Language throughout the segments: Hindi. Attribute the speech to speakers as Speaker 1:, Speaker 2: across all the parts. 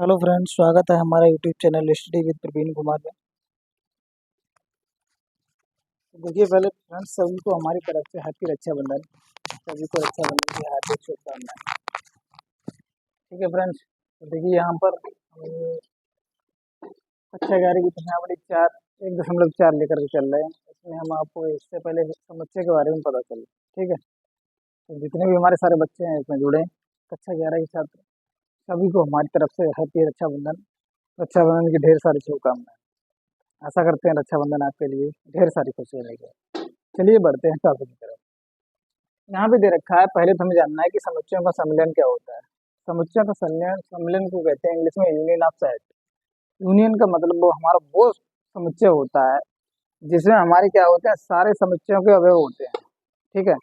Speaker 1: हेलो फ्रेंड्स, स्वागत है हमारा YouTube channel study with Praveen Kumar में। देखिए, पहले फ्रेंड्स सभी को हमारी तरफ से हैप्पी रक्षाबंधन। सभी को रक्षाबंधन की हार्दिक शुभकामनाएं। ठीक है फ्रेंड्स, तो देखिए यहाँ पर कक्षा 11 की प्रश्नावली 1.4 लेकर के चल रहे हैं। इसमें हम आपको इससे पहले समुच्चय के बारे में पता चले। ठीक है, तो जितने भी हमारे सारे बच्चे हैं इसमें जुड़े हैं, कक्षा 11 के छात्र, सभी को हमारी तरफ से हैप्पी रक्षाबंधन। रक्षाबंधन की ढेर सारी शुभकामनाएं। आशा करते हैं रक्षाबंधन आपके लिए ढेर सारी खुशियाँ लेकर। चलिए बढ़ते हैं टॉपिक की तरफ। यहाँ पे दे रखा है, पहले तो हमें जानना है कि समुच्चयों का सम्मिलन क्या होता है। समुच्चयों का सम्मिलन को कहते हैं इंग्लिश में यूनियन ऑफ सेट। यूनियन का मतलब वो समुच्चय होता है जिसमें हमारे क्या होते हैं, सारे समुच्चयों के अवयव होते हैं। ठीक है,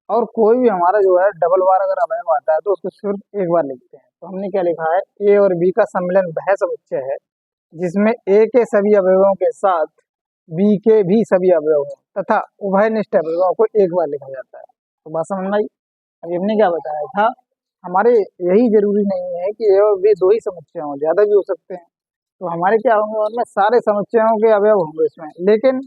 Speaker 1: और कोई भी हमारा जो है डबल बार अगर अवयव आता है तो उसको सिर्फ एक बार लिखते हैं। तो हमने क्या लिखा है, ए और बी का सम्मिलन वह समुच्चय है जिसमें ए के सभी अवयवों के साथ बी के भी सभी अवयव तथा उभयनिष्ठ अवयवों को एक बार लिखा जाता है। तो बात समझ में आई। अभी हमने क्या बताया था, हमारे यही जरूरी नहीं है कि ए और बी दो ही समुच्चय हों, ज्यादा भी हो सकते हैं। तो हमारे क्या होंगे, उनमें सारे समुच्चयों के अवयव होंगे इसमें, लेकिन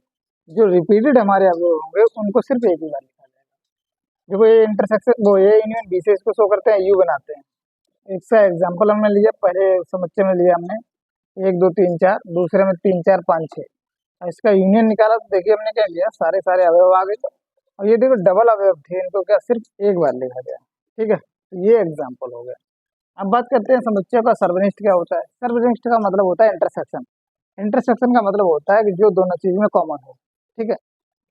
Speaker 1: जो रिपीटेड हमारे अवयव होंगे उनको सिर्फ एक ही बार लिखा जाएगा। देखो ये इंटरसेक्शन, वो ये यूनियन बी से इसको शो करते हैं, यू बनाते हैं। एक सा एग्जाम्पल हमने लिया, पहले समुच्चय में लिया हमने 1 2 3 4, दूसरे में 3 4 5 6। इसका यूनियन निकाला तो देखिए हमने क्या लिया, सारे सारे अवयव आ गए। और ये देखो डबल अवयव थे, इनको क्या सिर्फ एक बार लिखा गया। ठीक है, तो ये एग्जाम्पल हो गया। अब बात करते हैं समुच्चय का सर्वनिष्ठ क्या होता है। सर्वनिष्ठ का मतलब होता है इंटरसेक्शन। इंटरसेक्शन का मतलब होता है कि जो दोनों चीज में कॉमन हो। ठीक है,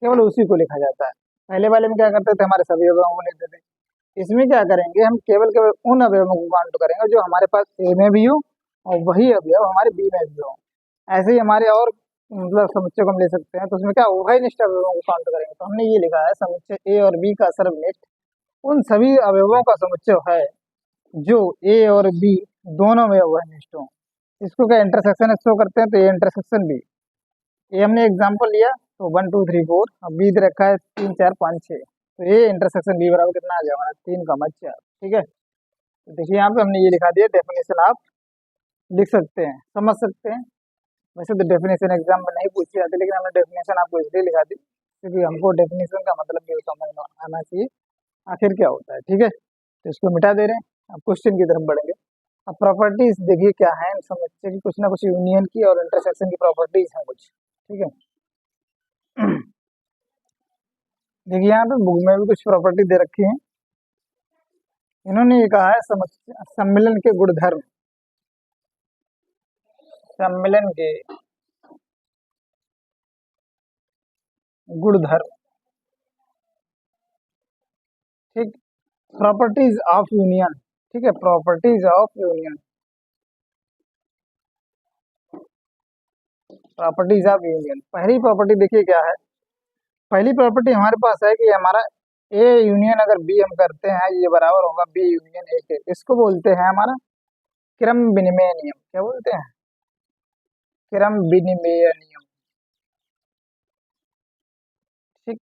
Speaker 1: केवल उसी को लिखा जाता है। पहले वाले में क्या करते थे, हमारे सभी अवयवों को लिखते थे। इसमें क्या करेंगे, हम केवल केवल उन अवयवों को काउंट करेंगे जो हमारे पास ए में भी हो और वही अवयव हमारे बी में भी हो। ऐसे ही हमारे और मतलब समुच्चय को हम ले सकते हैं, तो उसमें क्या उभयनिष्ठ अवयवों को काउंट करेंगे। तो हमने ये लिखा है, समुच्चय ए और बी का सर्वनिष्ठ उन सभी अवयवों का समुच्चय है जो ए और बी दोनों में उभयनिष्ठ हो। इसको क्या इंटरसेक्शन शो करते हैं, तो ये इंटरसेक्शन बी। ये हमने एग्जाम्पल लिया, तो 1 2 3 4, अब बी दे रखा है 3 4 5 6। तो ये इंटरसेक्शन बी बराबर कितना आ गया हमारा, 3 का 4। ठीक है, तो देखिए यहाँ पे हमने ये लिखा दिया, डेफिनेशन आप लिख सकते हैं, समझ सकते हैं। वैसे तो डेफिनेशन एग्जाम में नहीं पूछी जाती, लेकिन हमने डेफिनेशन आपको इसलिए लिखा दी क्योंकि हमको डेफिनेशन का मतलब भी समझ में आना चाहिए आखिर क्या होता है। ठीक है, तो इसको मिटा दे रहे हैं, अब क्वेश्चन की तरफ बढ़ेंगे। अब प्रॉपर्टीज देखिए क्या है, समझते कि कुछ ना कुछ यूनियन की और इंटरसेक्शन की प्रॉपर्टीज हैं कुछ। ठीक है, देखिए यहाँ पे बुक में भी कुछ प्रॉपर्टी दे रखी है। इन्होंने ये कहा है सम्मिलन के गुणधर्म। सम्मिलन के गुणधर्म। ठीक, प्रॉपर्टीज ऑफ यूनियन। ठीक है, properties of union, properties of union. पहली प्रॉपर्टी देखिए क्या है, पहली प्रॉपर्टी हमारे पास है कि हमारा ए यूनियन अगर बी हम करते हैं, ये बराबर होगा बी यूनियन ए के। इसको बोलते हैं हमारा क्रम विनिमय नियम। क्या बोलते हैं, क्रम विनिमय नियम। ठीक,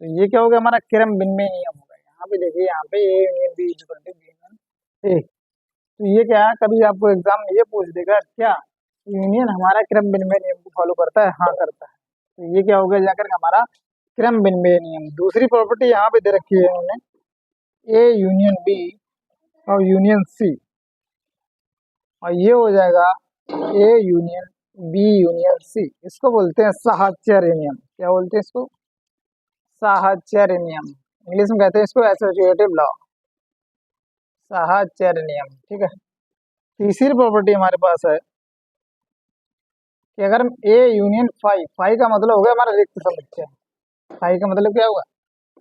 Speaker 1: तो ये क्या हो गया, हमारा क्रम विनिमय नियम हो गया। यहाँ पे देखिए, यहाँ पे A union B equal to B union A. तो ये क्या है, कभी आपको एग्जाम में ये पूछ देगा क्या यूनियन हमारा क्रम विनिमय नियम को फॉलो करता है, हाँ करता है। तो ये क्या हो गया, जाकर हमारा क्रम विनिमय नियम। दूसरी प्रॉपर्टी यहाँ पे दे रखी है उन्होंने, ए यूनियन बी और यूनियन सी, और ये हो जाएगा A union B union C. इसको बोलते हैं साहचर्य नियम। क्या बोलते हैं इसको, साहचर्य नियम। इंग्लिश में कहते हैं इसको एसोसिएटिव लॉ, साहचर्य नियम। ठीक है, तीसरी प्रॉपर्टी हमारे पास है कि अगर हम ए यूनियन फाई, फाई का मतलब हो गया हमारा रिक्त समुच्चय। फाई का मतलब क्या होगा,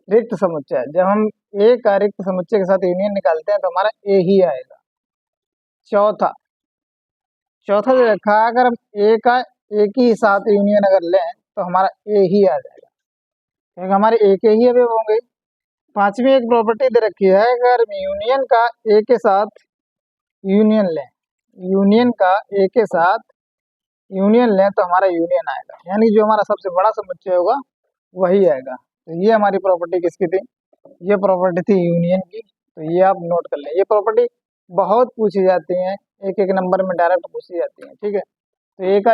Speaker 1: रिक्त समुच्चय। जब हम ए का रिक्त समुच्चय के साथ यूनियन निकालते हैं तो हमारा ए ही आएगा। चौथा, चौथा जो रखा है, अगर हम ए का एक ही साथ यूनियन अगर लें तो हमारा ए ही आ जाएगा, क्योंकि हमारे ए के ही अवयव होंगे। पांचवी एक प्रॉपर्टी दे रखी है, अगर यूनियन का ए के साथ यूनियन लें, यूनियन का ए के साथ यूनियन लें तो हमारा यूनियन आएगा, यानी जो हमारा सबसे बड़ा समुच्चय होगा वही आएगा। तो ये हमारी प्रॉपर्टी किसकी थी, ये प्रॉपर्टी थी यूनियन की। तो ये आप नोट कर लें, ये प्रॉपर्टी बहुत पूछी जाती हैं, एक एक नंबर में डायरेक्ट पूछी जाती हैं, ठीक है। तो ए का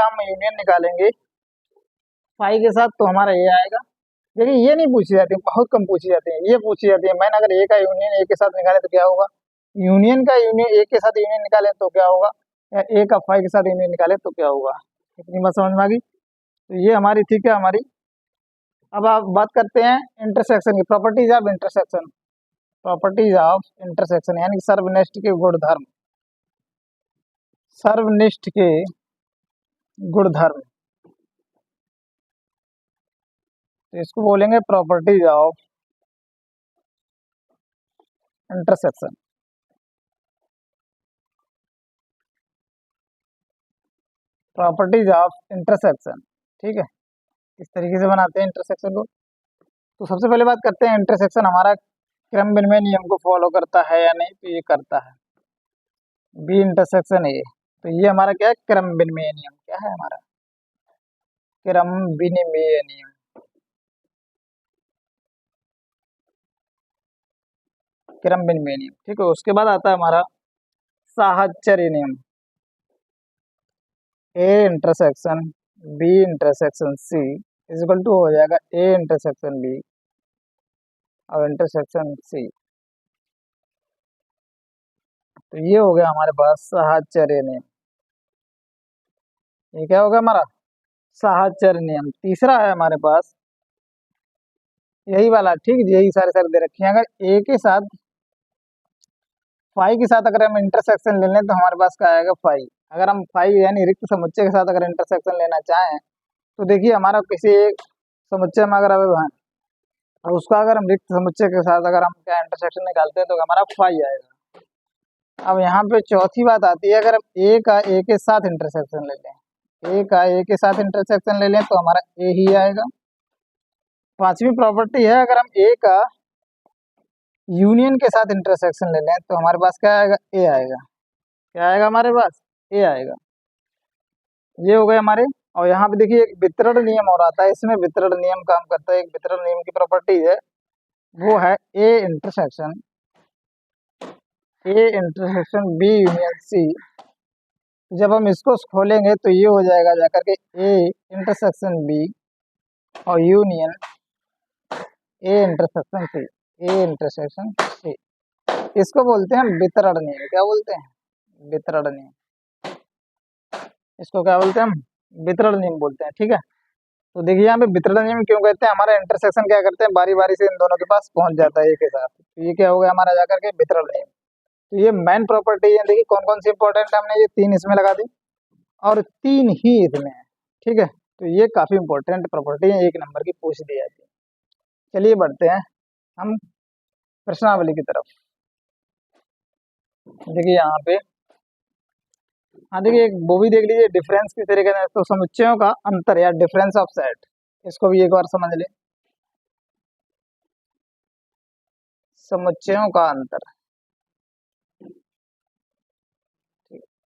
Speaker 1: हम यूनियन निकालेंगे फाइव के साथ, तो हमारा ये आएगा। देखिए ये नहीं पूछी जाती, बहुत कम पूछी जाती है, ये पूछी जाती है। मैंने अगर ए का यूनियन ए के साथ निकाले तो क्या होगा, यूनियन का यूनियन ए के साथ यूनियन निकाले तो क्या होगा, या ए का फाइव के साथ यूनियन निकाले तो क्या होगा। इतनी बात समझ में आ गई। तो ये हमारी थी क्या हमारी। अब आप बात करते हैं इंटरसेक्शन की, properties of intersection. Properties of intersection यानी कि सर्वनिष्ठ के गुणधर्म, सर्वनिष्ठ के गुणधर्म, तो इसको बोलेंगे properties of intersection. Properties of intersection, ठीक है। इस तरीके से बनाते हैं इंटरसेक्शन को। तो सबसे पहले बात करते हैं इंटरसेक्शन हमारा क्रम विनिमय नियम को फॉलो करता है या नहीं, तो ये करता है। बी इंटरसेक्शन ए, तो ये हमारा क्या है, क्रम विनिमय नियम क्या है हमारा, क्रम विनिमय नियम। क्रम विनिमय नियम, ठीक है। उसके बाद आता है हमारा साहचर्य नियम। A intersection B intersection C is equal to हो जाएगा ए इंटरसेक्शन बी और इंटरसेक्शन सी। तो ये हो गया हमारे पास साहचर्य नियम। ये क्या होगा हमारा साहचर्य नियम। तीसरा है हमारे पास यही वाला, ठीक, यही सारे सारे दे रखे हैं। अगर ए के साथ फाइव के साथ अगर हम इंटरसेक्शन ले लें तो हमारे पास क्या आएगा फाइव। अगर हम फाइव यानी रिक्त समुच्चय के साथ अगर इंटरसेक्शन लेना चाहें तो देखिए हमारा किसी एक समुच्चय में अगर अवयव है और उसका अगर हम रिक्त समुच्चय के साथ अगर हम क्या इंटरसेक्शन निकालते हैं तो हमारा फाइव आएगा। अब यहाँ पे चौथी बात आती है, अगर हम ए का ए के साथ इंटरसेक्शन ले लें, ए का ए के साथ इंटरसेक्शन ले लें तो हमारा ए ही आएगा। पांचवी प्रॉपर्टी है, अगर हम ए का यूनियन के साथ इंटरसेक्शन ले लें तो हमारे पास क्या आएगा, ए आएगा। क्या आएगा हमारे पास, ए आएगा। ये हो गए हमारे। और यहाँ पे देखिए एक वितरण नियम और आता है, इसमें वितरण नियम काम करता है। एक वितरण नियम की प्रॉपर्टी है, वो है A intersection B union C. जब हम इसको खोलेंगे तो ये हो जाएगा जाकर के ए इंटरसेक्शन बी और union A intersection C, A intersection C. इसको बोलते हैं वितरण नियम। क्या बोलते हैं, वितरण नियम। इसको क्या बोलते हैं हम, वितरण नियम बोलते हैं, ठीक है। तो देखिए यहाँ पे वितरण नियम क्यों कहते हैं, हमारा इंटरसेक्शन क्या करते हैं बारी बारी से इन दोनों के पास पहुंच जाता है एक के साथ। तो ये क्या हो गया हमारा जाकर के वितरण नियम। तो ये मेन प्रॉपर्टी है। देखिए कौन कौन सी इंपॉर्टेंट है, हमने ये तीन इसमें लगा दी और तीन ही इसमें है, ठीक है। तो ये काफी इंपॉर्टेंट प्रॉपर्टी है, एक नंबर की पूछ दी जाती है। चलिए बढ़ते हैं हम प्रश्नावली की तरफ। देखिए यहाँ पे, हाँ देखिए एक वो भी देख लीजिए डिफरेंस किस तरीके से, तो समुच्चयों का अंतर या डिफरेंस ऑफ सेट, इसको भी एक बार समझ ले। समुच्चयों का अंतर,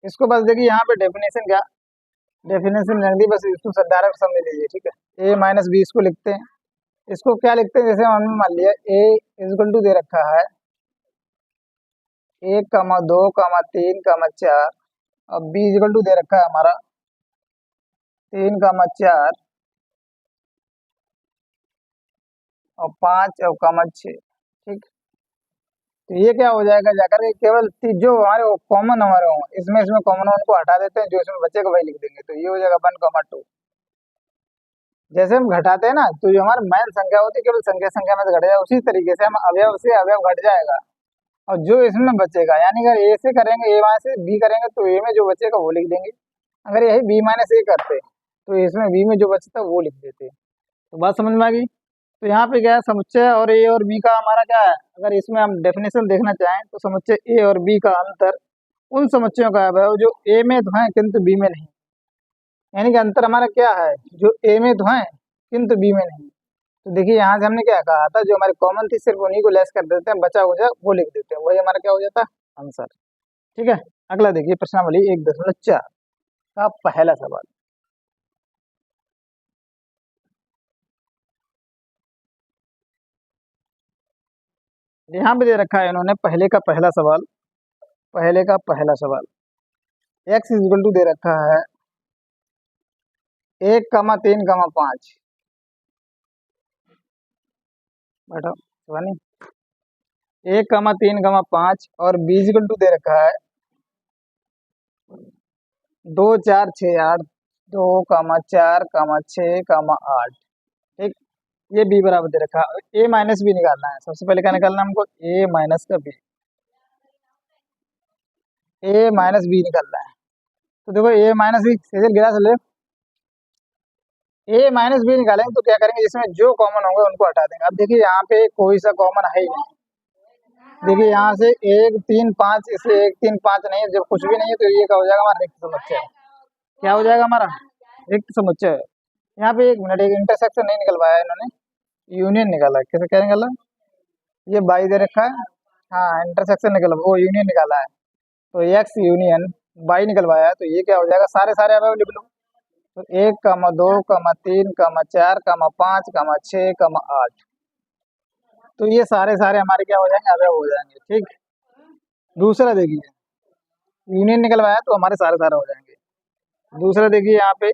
Speaker 1: इसको बस देखिए यहाँ पे डेफिनेशन क्या, डेफिनेशन रख दी, बस इसको डायरेक्ट समझ लीजिए, ठीक है। ए माइनस बी इसको लिखते हैं। इसको क्या लिखते हैं, जैसे हमने मान लिया ए इजकल टू दे रखा है 1,2,3,4 और बी इजकल टू दे रखा है हमारा 3,4 और 5 और 6, ठीक। तो ये क्या हो जाएगा जाकर के, केवल जो हमारे कॉमन हमारे हों इसमें इसमें कॉमन उनको हटा देते हैं, जो इसमें बचेगा वही लिख देंगे। तो ये हो जाएगा 1,2। जैसे हम घटाते हैं ना, तो जो हमारी मैन संख्या होती है केवल संख्या संख्या में से घट जाए, उसी तरीके से हम अवयव से अवयव घट जाएगा और जो इसमें बचेगा, यानी अगर ए से करेंगे ए माइनस से बी करेंगे तो ए में जो बचेगा वो लिख देंगे। अगर यही बी माइनस ए करते तो इसमें बी में जो बचता वो लिख देते। तो बात समझ में आ गई। तो यहाँ पे क्या है, समुच्चय और ए और बी का हमारा क्या है, अगर इसमें हम डेफिनेशन देखना चाहें तो समुच्चय ए और बी का अंतर उन समुच्चयों का है जो ए में तो है किंतु बी में नहीं। यानी कि अंतर हमारा क्या है, जो ए में तो है किंतु बी में नहीं। तो देखिए यहाँ से हमने क्या कहा था, जो हमारे कॉमन थी सिर्फ उन्हीं को लेस कर देते हैं, बचा हो जाए वो लिख देते हैं, वही हमारा क्या हो जाता है आंसर, ठीक है। अगला देखिए प्रश्नावली 1.4 का पहला सवाल। यहाँ पे दे रखा है इन्होंने पहले का पहला सवाल, पहले का पहला सवाल, एक्स इजल टू दे रखा है 1,3,5। बैठो शिवानी। 1,3,5 और बी इजल टू दे रखा है 2,4,6,8, 2,4,6,8। ठीक, ये बी बराबर दे रखा है। ए माइनस बी निकालना है, सबसे पहले क्या निकालना है हमको, ए माइनस का बी, ए माइनस बी निकालना है। तो देखो ए माइनस बी सीधे गिरा ले, ए माइनस बी निकालेंगे तो क्या करेंगे, इसमें जो कॉमन होंगे उनको हटा देंगे। अब देखिए यहाँ पे कोई सा कॉमन है ही नहीं। देखिए यहाँ से 1,3,5, इसलिए 1,3,5 नहीं है, जब कुछ भी नहीं है तो ये क्या हो जाएगा हमारा रिक्त समुच्चय। क्या हो जाएगा हमारा रिक्त समुच्चय। यहाँ पे एक मिनट, एक इंटरसेक्शन नहीं निकलवाया इन्होंने, यूनियन निकाला है। कैसे क्या निकाला, ये बाई दे रखा है, हाँ इंटरसेक्शन निकल वो यूनियन निकाला है, तो एक्स यूनियन बाई निकलवाया है, तो ये क्या हो जाएगा, सारे सारे अवयव लिख लो। तो 1,2,3,4,5,6,8, तो ये सारे सारे हमारे क्या हो जाएंगे, अवयव हो जाएंगे। ठीक, दूसरा देखिए, यूनियन निकलवाया तो हमारे सारे सारे हो जाएंगे। दूसरा देखिए यहाँ पे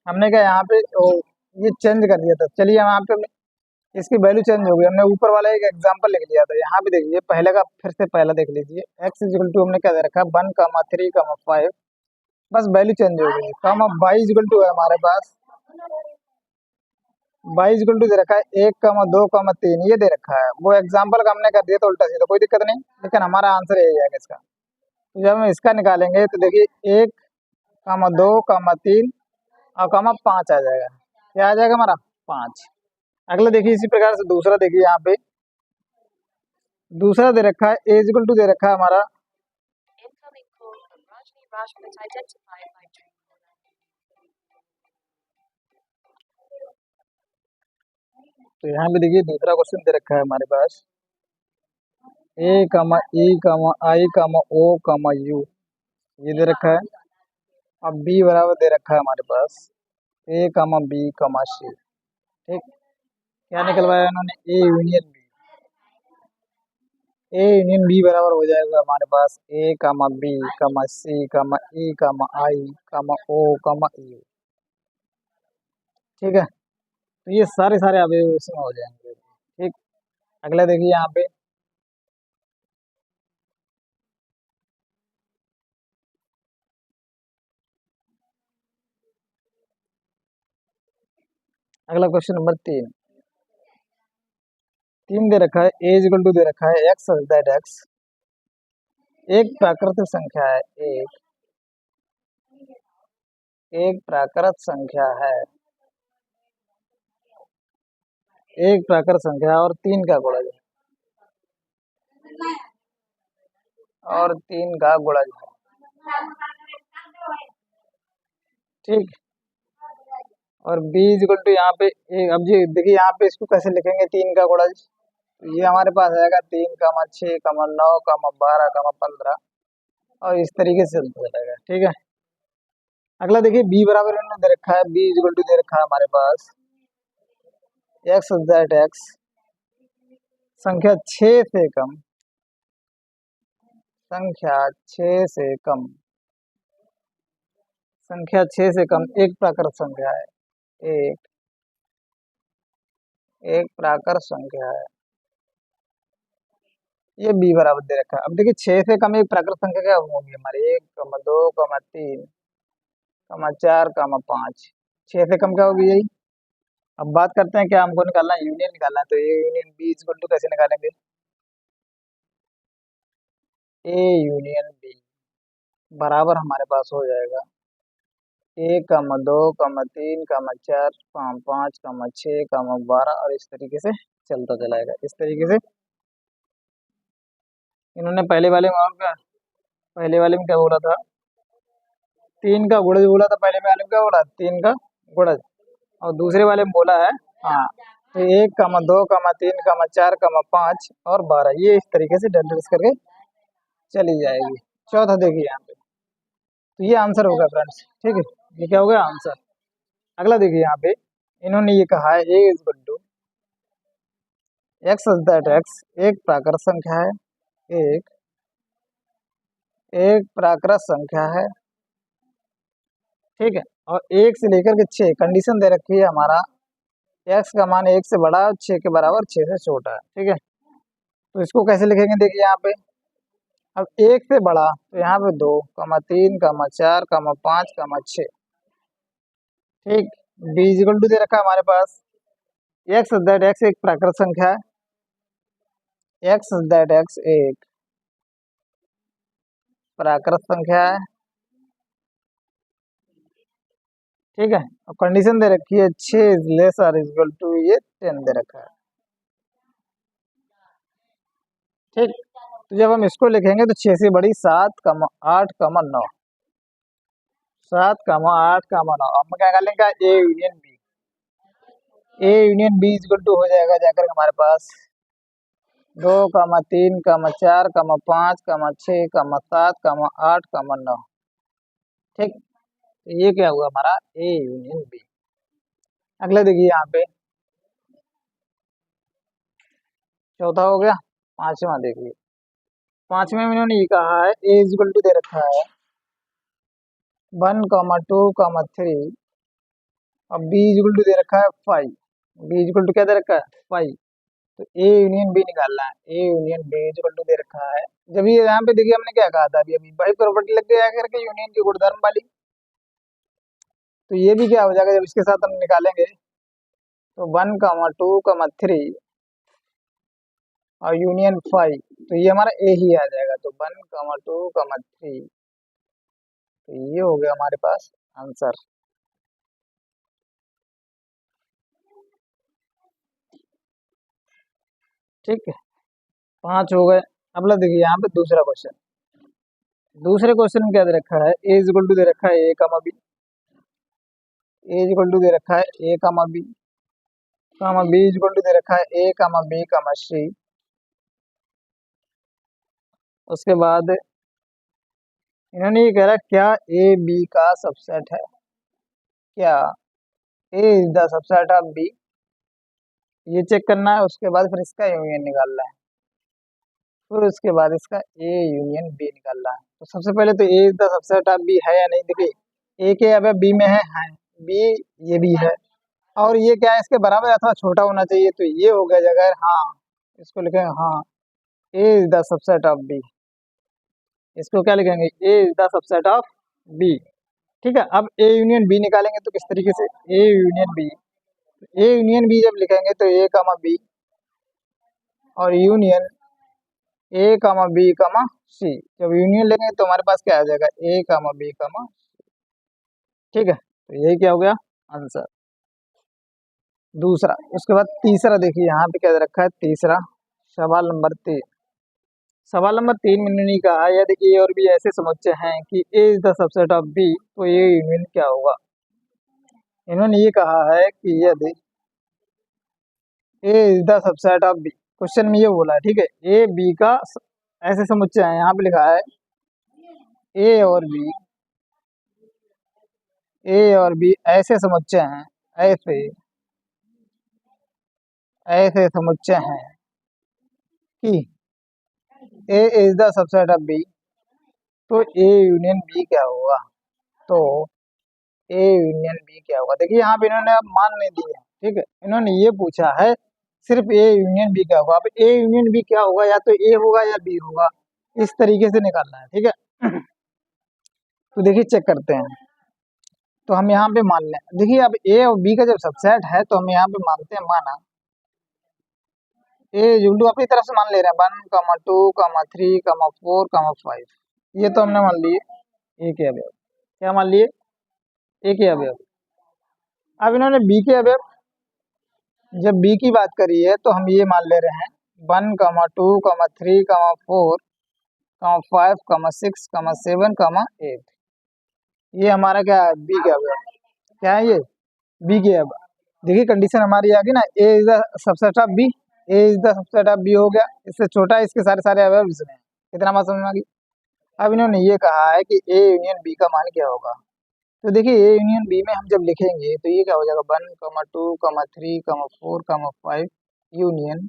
Speaker 1: हमने क्या यहाँ पे ये चेंज कर दिया था। चलिए यहाँ पे इसकी वैल्यू चेंज हो गई, हमने ऊपर वाला एक एग्जांपल लिख लिया था। यहाँ पे देखिए पहले का फिर से पहला देख लीजिए, एक्स इजिकल टू हमने क्या दे रखा है 1,3,5, बस वैल्यू चेंज हो गई। कम अब वाई इजिकल टू है हमारे पास, वाई इजिकल टू दे रखा है 1,2,3, ये दे रखा है। वो एग्जाम्पल का हमने कर दिया था उल्टा सीधा, कोई दिक्कत नहीं, लेकिन हमारा आंसर यही आएगा इसका। तो जब हम इसका निकालेंगे तो देखिए 1,2,3 और 5 आ जाएगा। क्या आ जाएगा हमारा 5। अगला देखिए इसी प्रकार से दूसरा देखिए, यहाँ पे दूसरा दे रखा है ए इक्वल टू दे रखा है हमारा, तो यहाँ पे देखिए दूसरा क्वेश्चन दे रखा है हमारे पास ए कमा ई कमा आई कमा ओ कमा यू, ये दे रखा है। अब बी बराबर दे रखा है हमारे पास ए कमा बी कमा सी। ठीक, क्या निकलवाया इन्होंने, A union B. A union B बराबर हो जाएगा हमारे पास ए कमा बी कमा सी कमा ई कमा आई कमा ओ कमा यू। ठीक है, तो ये सारे सारे अवयव इसमें हो जाएंगे। ठीक, अगला देखिए यहाँ पे अगला क्वेश्चन नंबर 3 दे रखा है ए इक्वल टू दे रखा है एक्स दैट एक्स एक प्राकृतिक संख्या है, एक प्राकृत संख्या है, एक प्राकृत संख्या और 3 का गुणज है, और 3 का गुणज है। ठीक, और बी इक्वल टू यहाँ पे अब जी देखिए यहाँ पे इसको कैसे लिखेंगे 3 का गुणज, तो ये हमारे पास आएगा 3,6,9,12,15 और इस तरीके से चलता रहेगा। ठीक है, अगला देखिए बी बराबर इन्होंने दे रखा है, बी इक्वल टू दे रखा है हमारे पास एक्स दैट एक्स संख्या 6 से कम, संख्या 6 से कम, संख्या 6 से कम एक प्राकृत संख्या है, एक एक प्राकृत संख्या है, ये बी बराबर दे रखा है। अब देखिए 6 से कम एक प्राकृत संख्या क्या होगी हमारी, 1,2,3,4,5, 6 से कम क्या होगी यही। अब बात करते हैं क्या हमको निकालना है, यूनियन निकालना है, तो ये यूनियन बी इक्वल टू कैसे निकालेंगे, ए यूनियन बी बराबर हमारे पास हो जाएगा 1,2,3,4,5,6,12 और इस तरीके से चलता चलाएगा। इस तरीके से इन्होंने पहले वाले में और क्या, पहले वाले में क्या बोला था, 3 का गुणज बोला था, पहले वाले में क्या बोला 3 का गुणज, और दूसरे वाले में बोला है हाँ तो 1,2,3,4,5 और 12, ये इस तरीके से डेल्टा करके चली जाएगी। चौथा देखिए यहाँ पे, तो ये आंसर होगा फ्रेंड्स। ठीक है, ये क्या होगा आंसर। अगला देखिए यहाँ पे इन्होंने ये कहा है A equal to X that x एक प्राकृत संख्या है, एक एक प्राकृत संख्या है, ठीक है। और एक से लेकर के 6 कंडीशन दे रखी है हमारा, एक्स का मान 1 से बड़ा, 6 के बराबर, 6 से छोटा है, ठीक है। तो इसको कैसे लिखेंगे, देखिए यहाँ पे, अब 1 से बड़ा तो यहाँ पे 2, 3, 4, 5, 6, ठीक। बी इक्वल टू दे रखा है हमारे पास, एक्स दैट एक्स एक प्राकृत संख्या है, एक्स दैट एक्स एक प्राकृत संख्या है, ठीक है। और कंडीशन दे रखी है 6 इज लेस और इक्वल टू ये 10 दे रखा है, ठीक। तो जब हम इसको लिखेंगे तो 6 से बड़ी 7, 8, 9, 7, 8, 9, हम क्या कर लेंगे, A union B, A union B equal to हो जाएगा जाकर हमारे पास 2, 3, 4, 5, 6, 7, 8, 9, ठीक। तो ये क्या हुआ हमारा ए यूनियन बी। अगला देखिए यहाँ पे, चौथा हो गया, पांचवा देखिए, पांचवें में इन्होंने ये कहा है ए इक्वल टू दे रखा है 1, 2, 3 और बी इक्वल टू दे रखा है 5, बी इक्वल टू क्या दे रखा है 5। तो ए यूनियन बी निकालना है, A union B equal to दे रखा है। जब ये यहाँ पे देखिए हमने क्या कहा था, अभी अभी वही प्रॉपर्टी लग गया करके यूनियन की गुणधर्म वाली, तो ये भी क्या हो जाएगा जब इसके साथ हम निकालेंगे, तो 1, 2, 3 और यूनियन 5, तो ये हमारा ए ही आ जाएगा। तो 1, 2, 3, तो ये हो गया हमारे पास आंसर, ठीक है। 5 हो गए। अब लो देखिए यहाँ पे दूसरा क्वेश्चन, दूसरे क्वेश्चन में क्या दे रखा है, ए इक्वल टू दे रखा है ए कमा बी, ए इक्वल टू दे रखा है ए कमा बी इक्वल टू दे रखा है ए कमा बी कमा सी। उसके बाद इन्होंने ये कह रहा है क्या ए बी का सबसेट है, क्या A is the subset of B, ये चेक करना है। उसके बाद फिर इसका यूनियन निकालना है, फिर उसके बाद इसका ए यूनियन बी निकालना है। तो सबसे पहले तो A is the subset of B है या नहीं, देखिए ए के अब बी में है, बी ये भी है, और ये क्या है इसके बराबर अथवा छोटा होना चाहिए, तो ये हो गया जगह, हाँ इसको लिखेंगे, हाँ A is the subset of B, इसको क्या लिखेंगे, A is the subset of B, ठीक है। अब ए यूनियन बी निकालेंगे तो किस तरीके से, A union B, A union B जब लिखेंगे तो ए कामा बी और union A comma B comma C, जब यूनियन लेंगे तो हमारे पास क्या आ जाएगा, ए कामा बी कामा, ठीक है। तो यही क्या हो गया आंसर दूसरा। उसके बाद तीसरा देखिए यहाँ पे क्या दे रखा है, तीसरा सवाल नंबर 3, सवाल नंबर 3 में इन्होंने कहा यदि ए और बी ऐसे समुच्चय हैं कि A is the subset of B, तो ये यूनियन क्या होगा। इन्होंने ये कहा है कि यदि A is the subset of B, question में ये बोला है, ठीक है, ए बी का ऐसे समुच्चय है, यहाँ पे लिखा है ए और बी, ए और बी ऐसे समुच्चय हैं, ऐसे ऐसे समुच्चय हैं कि A is the subset of B, तो ए यूनियन बी क्या होगा, तो ए यूनियन बी क्या होगा। देखिए यहाँ पे इन्होंने अब मान नहीं दिए, ठीक है, इन्होंने ये पूछा है सिर्फ ए यूनियन बी क्या होगा। अब ए यूनियन बी क्या होगा, या तो ए होगा या बी होगा, इस तरीके से निकालना है, ठीक है। तो देखिए चेक करते हैं, तो हम यहाँ पे मान लें, देखिए अब ए और बी का जब सबसेट है तो हम यहाँ पे मानते हैं, माना ए जुल्टू अपनी तरफ से मान ले रहे हैं 1, 2, 3, 4, 5, ये तो हमने मान लिए ए के अवयव, क्या मान लिए, ए के अवयव। अब इन्होंने बी के अवयव, जब बी की बात करी है तो हम ये मान ले रहे हैं 1, 2, 3, 4, 5, 6, 7, 8, ये हमारा क्या है, बी के अवयव, क्या है ये बी के अवयव। देखिए कंडीशन हमारी आ गई ना, A is the subset of B, A is the subset of B हो गया, इससे छोटा है इसके सारे सारे अवयव इसमें हैं। कितना बात समझ में आ गई। अब इन्होंने ये कहा है कि ए यूनियन बी का मान क्या होगा, तो देखिए ए यूनियन बी में हम जब लिखेंगे तो ये क्या हो जाएगा 1, 2, 3, 4, 5 यूनियन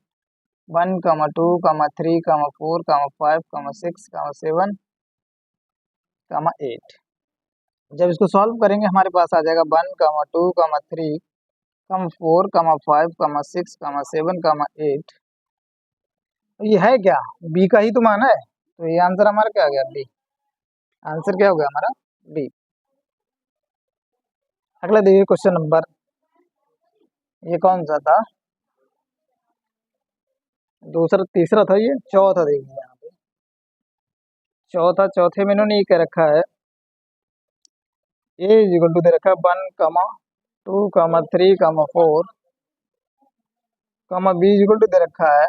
Speaker 1: 1,2,3,4,5,6,7,8। जब इसको सॉल्व करेंगे हमारे पास आ जाएगा 1,2,3,4,5,6,7,8। ये है क्या, बी का ही तो मान है, तो ये आंसर हमारा क्या आ गया, बी। आंसर क्या हो गया हमारा, बी। अगला देखिए क्वेश्चन नंबर, ये कौन सा था, दूसरा तीसरा था, ये चौथा देखिए यहाँ पे। चौथे में इन्होंने ये कह रखा है, ए इज इक्वल टू दे रखा है 1,2,3,4, बी इज इक्वल टू दे रखा है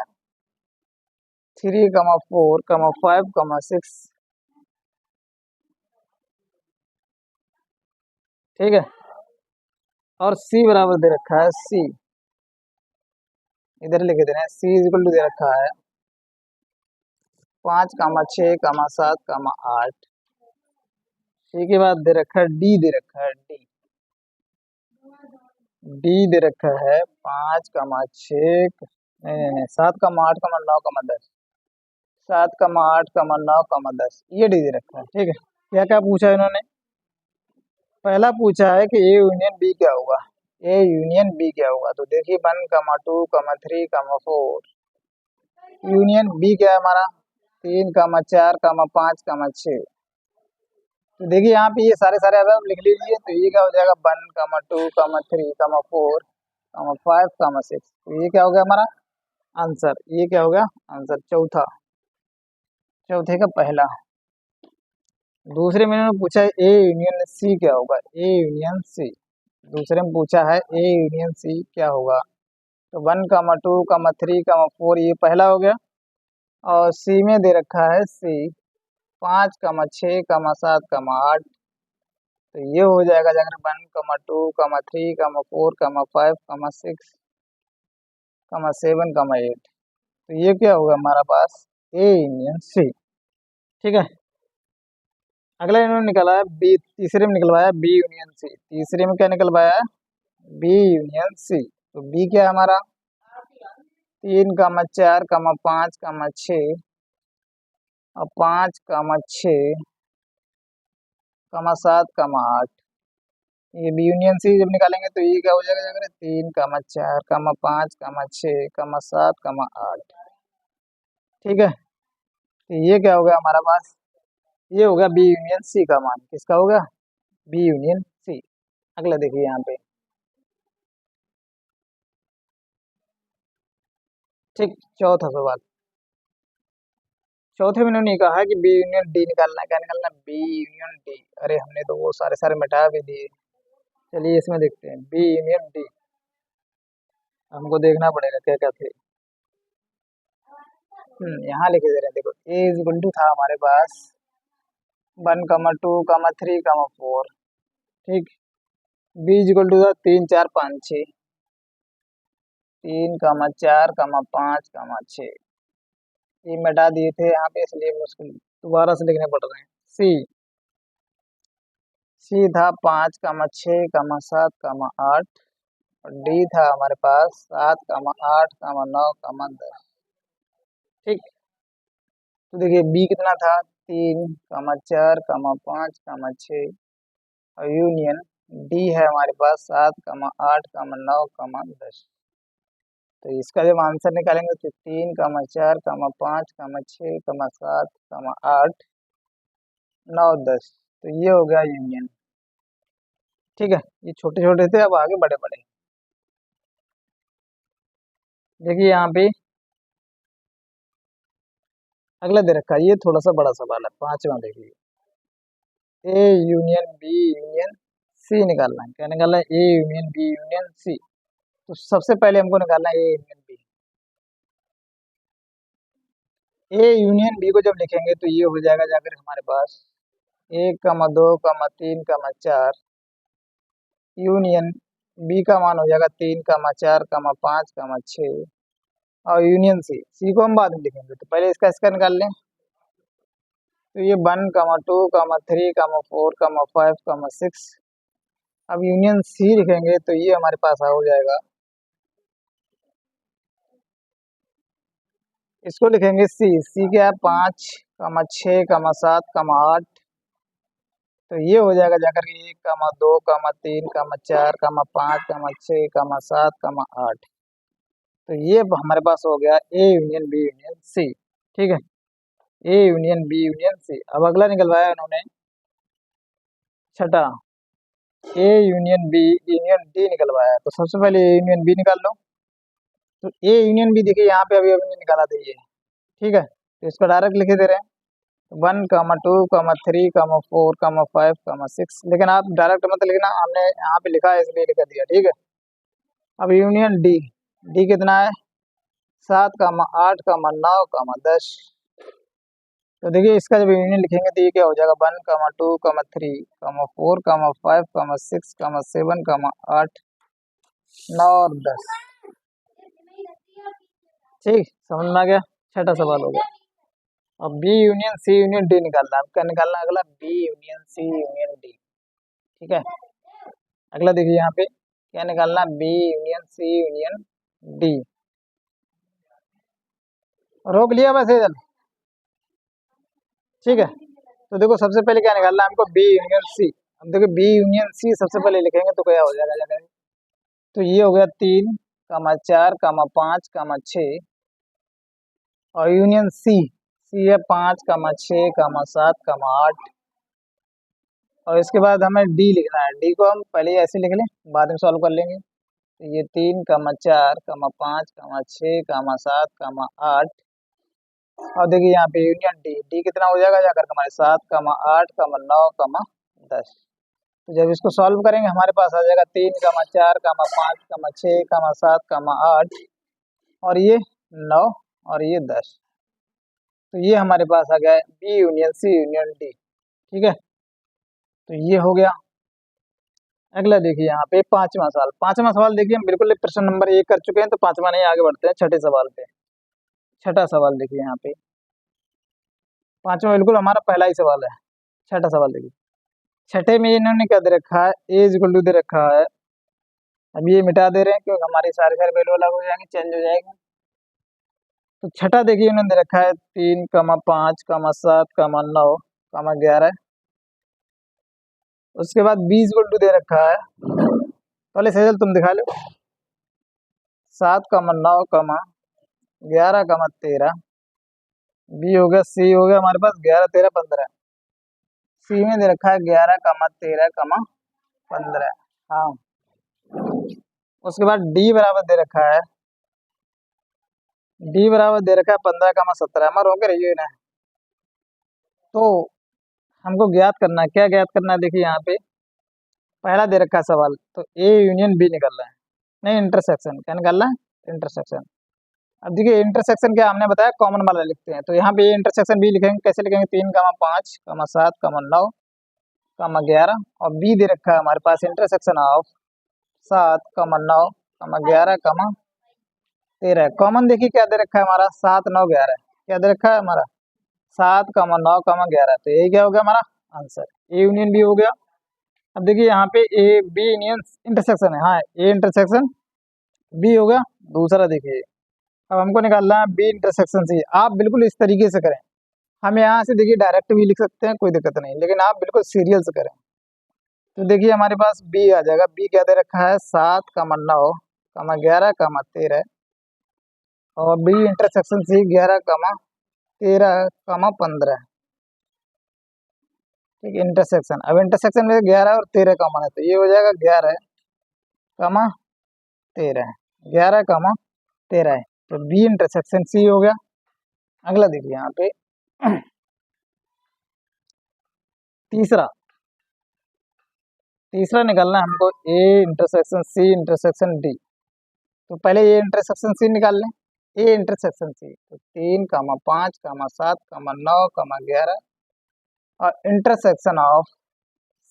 Speaker 1: 3,4,5,6। ठीक है, और सी बराबर दे रखा है, सी इधर लिखे दे रहे हैं, सी इज इक्वल टू दे रखा है 5,6,7,8। सी के बाद दे रखा है डी, दे रखा है डी, डी दे रखा है 5,6, नहीं 7,8,9,10, 7,8,9,10, ये डी दे रखा है। ठीक है, क्या क्या पूछा है इन्होंने, पहला पूछा है कि ए यूनियन बी क्या होगा, ए यूनियन बी क्या होगा। तो देखिए 1,2,3,4 यूनियन बी क्या है हमारा, 3,4,5,6। तो देखिए यहाँ पे ये सारे सारे अगर लिख लीजिए, तो ये क्या हो जाएगा 1,2,3,4,5,6। तो ये क्या हो गया हमारा आंसर, ये क्या हो गया आंसर, चौथा, चौथे का पहला। दूसरे में इन्होंने पूछा है ए यूनियन सी क्या होगा, ए यूनियन सी, दूसरे में पूछा है ए यूनियन सी क्या होगा। तो 1,2,3,4 ये पहला हो गया, और सी में दे रखा है सी 5,6,7,8। तो ये हो जाएगा जाकर 1,2,3,4,5,6,7,8। तो ये क्या होगा हमारा पास, ए यूनियन सी। ठीक है, अगला इन्होंने निकाला है बी, तीसरे में निकलवाया बी यूनियन सी। तीसरे में क्या निकलवाया, बी यूनियन सी। तो बी क्या है हमारा 3,4,5,6 और 5,6,7,8। ये बी यूनियन सी जब निकालेंगे तो ये क्या हो जाएगा, अगर 3,4,5,6,7,8। ठीक है, तो ये क्या हो गया हमारा पास, ये होगा बी यूनियन सी का मान, किसका होगा, बी यूनियन सी। अगला देखिए यहाँ पे, ठीक, चौथा सवाल। चौथे में इन्होंने कहा है कि बी यूनियन डी निकालना है, क्या निकालना है, बी यूनियन डी। अरे हमने तो वो सारे सारे मिटा भी दिए, चलिए इसमें देखते हैं बी यूनियन डी, हमको देखना पड़ेगा क्या क्या थे। यहाँ लिखे दे रहे हैं, देखो ए इज इक्वल टू था हमारे पास 1,2,3,4। ठीक, बी इज इक्वल टू था 3,4,5,6, 3,4,5,6। ये मिटा दिए थे यहाँ पे, इसलिए मुश्किल दोबारा से लिखने पड़ रहे हैं। सी, सी था 5,6,7,8, और डी था हमारे पास 7,8,9,10। ठीक, तो देखिए बी कितना था 3,4,5,6, और यूनियन डी है हमारे पास 7,8,9,10। तो इसका जब आंसर निकालेंगे तो 3,4,5,6,7,8,9,10। तो ये हो गया यूनियन। ठीक है, ये छोटे छोटे थे, अब आगे बड़े बड़े। देखिए यहाँ पे अगला दे रखा है, ये थोड़ा सा बड़ा सवाल है, पांचवा देखिए, A union B union C निकालना है। क्या निकालना है, A union B union C. तो सबसे पहले हमको निकालना है A union B. A union B को जब लिखेंगे तो ये हो जाएगा जाकर हमारे पास 1,2,3,4 यूनियन बी का मान हो जाएगा 3,4,5,6, और यूनियन सी, सी को हम बाद में लिखेंगे, तो पहले इसका इसका निकाल लें। तो ये 1,2,3,4,5,6। अब यूनियन सी लिखेंगे तो ये हमारे पास हो जाएगा इसको लिखेंगे सी। सी क्या है? 5, 6, 7, 8। तो ये हो जाएगा जाकर के 1, 2, 3, 4, 5, 6, 7, तो ये हमारे पास हो गया A union B union C. ठीक है, A union B union C. अब अगला निकलवाया उन्होंने छठा, A union B union D निकलवाया। तो सबसे पहले ए यूनियन बी निकाल लो। तो ए यूनियन बी देखिए यहाँ पे अभी अभी निकाला था ये। ठीक है, तो इसको डायरेक्ट लिखे दे रहे हैं 1, 2, 3, 4, 5, लेकिन आप डायरेक्ट मत लिखना, हमने यहाँ पे लिखा है इसलिए लिख दिया। ठीक है, अब यूनियन डी। डी कितना है? 7, 8, 9, 10। तो देखिए इसका जब यूनियन लिखेंगे तो ये क्या हो जाएगा? 1, 2, 3, 4, 5, 6, 7, 8, 9 और 10। ठीक, समझ में आ गया? छठा सवाल हो गया। अब B union C union D निकालना है। अब क्या निकालना है? अगला B union C union D. ठीक है, अगला देखिए यहाँ पे क्या निकालना है? B union C union D. रोक लिया वैसे चल। ठीक है, तो देखो सबसे पहले क्या निकालना है हमको? B union C. अब देखो बी यूनियन सी सबसे पहले लिखेंगे तो क्या हो जाएगा जाकर? तो ये हो गया 3, 4, 5, 6 और यूनियन सी। सी है 5, 6, 7, 8 और इसके बाद हमें डी लिखना है। डी को हम पहले ही ऐसे लिख लें, बाद में सॉल्व कर लेंगे। तो ये 3, 4, 5, 6, 7, 8 और देखिए यहाँ पे यूनियन डी। डी कितना हो जाएगा जाकर हमारे? 7, 8, 9, 10। तो जब इसको सॉल्व करेंगे हमारे पास आ जाएगा 3, 4, 5, 6, 7, 8 और ये 9 और ये 10। तो ये हमारे पास आ गया B union C union D. ठीक है, तो ये हो गया। अगला देखिए यहाँ पे पांचवा सवाल। पांचवा सवाल देखिए हम बिल्कुल प्रश्न नंबर 1 कर चुके हैं, तो पांचवा नहीं, आगे बढ़ते हैं छठे सवाल पे। छठा सवाल देखिए यहाँ पे, पांचवा बिल्कुल हमारा पहला ही सवाल है। छठा सवाल देखिए, छठे में इन्होंने क्या दे रखा है? ए इक्वल टू दे रखा है। अब ये मिटा दे रहे हैं क्योंकि हमारी सारे सारे वैल्यू अलग हो जाएंगे, चेंज हो जाएगा। तो छठा देखिए इन्होंने दे रखा है 3, 5, 7, 9, 11। उसके बाद 20 इक्वल टू दे रखा है, पहले सहेजल तुम दिखा लो। 7, 9, 11, 13। बी हो गया, सी हो गया हमारे पास 11, 13, 15। सी में दे रखा है 11, 13, 15। हाँ, उसके बाद डी बराबर दे रखा है, डी बराबर दे रखा है 15, 17। हमारा होकर रही है ना। तो हमको ज्ञात करना है, क्या ज्ञात करना है? देखिए यहाँ पे पहला दे रखा है सवाल, तो ए यूनियन बी निकल रहा है। नहीं, इंटरसेक्शन क्या निकालना है? इंटरसेक्शन। अब देखिए इंटरसेक्शन क्या हमने बताया, कॉमन वाला लिखते हैं। तो यहाँ पे इंटरसेक्शन बी लिखेंगे, कैसे लिखेंगे? 3, 5, 7, 9, 11 और बी दे रखा है हमारे पास इंटरसेक्शन ऑफ 7, 9, 11, 13। कॉमन देखिए क्या दे रखा है हमारा? 7, 9, 11। क्या दे रखा है हमारा? 7, 9, 11। तो यही क्या हो गया हमारा आंसर? ए यूनियन बी हो गया। अब देखिए यहाँ पे ए बी यूनियन इंटरसेक्शन है। हाँ, ए इंटरसेक्शन बी हो गया दूसरा। देखिए अब हमको निकालना है बी इंटरसेक्शन सी। आप बिल्कुल इस तरीके से करें। हम यहाँ से देखिए डायरेक्ट भी लिख सकते हैं, कोई दिक्कत नहीं, लेकिन आप बिल्कुल सीरियल से करें। तो देखिए हमारे पास बी आ जाएगा। बी क्या दे रखा है? 7, 9, 11, 13 और बी इंटरसेक्शन सी 11, 13, 15। ठीक है, इंटरसेक्शन। अब इंटरसेक्शन में 11 और 13 कॉमन है, तो ये हो जाएगा 11, 13। 11, 13 है, तो बी इंटरसेक्शन सी हो गया। अगला देखिए यहाँ पे तीसरा तीसरा निकालना है हमको A intersection C intersection D. तो पहले ए इंटरसेक्शन सी निकाल लें। ए इंटरसेक्शन सी, तो 3, 5, 7, 9, 11 और इंटरसेक्शन ऑफ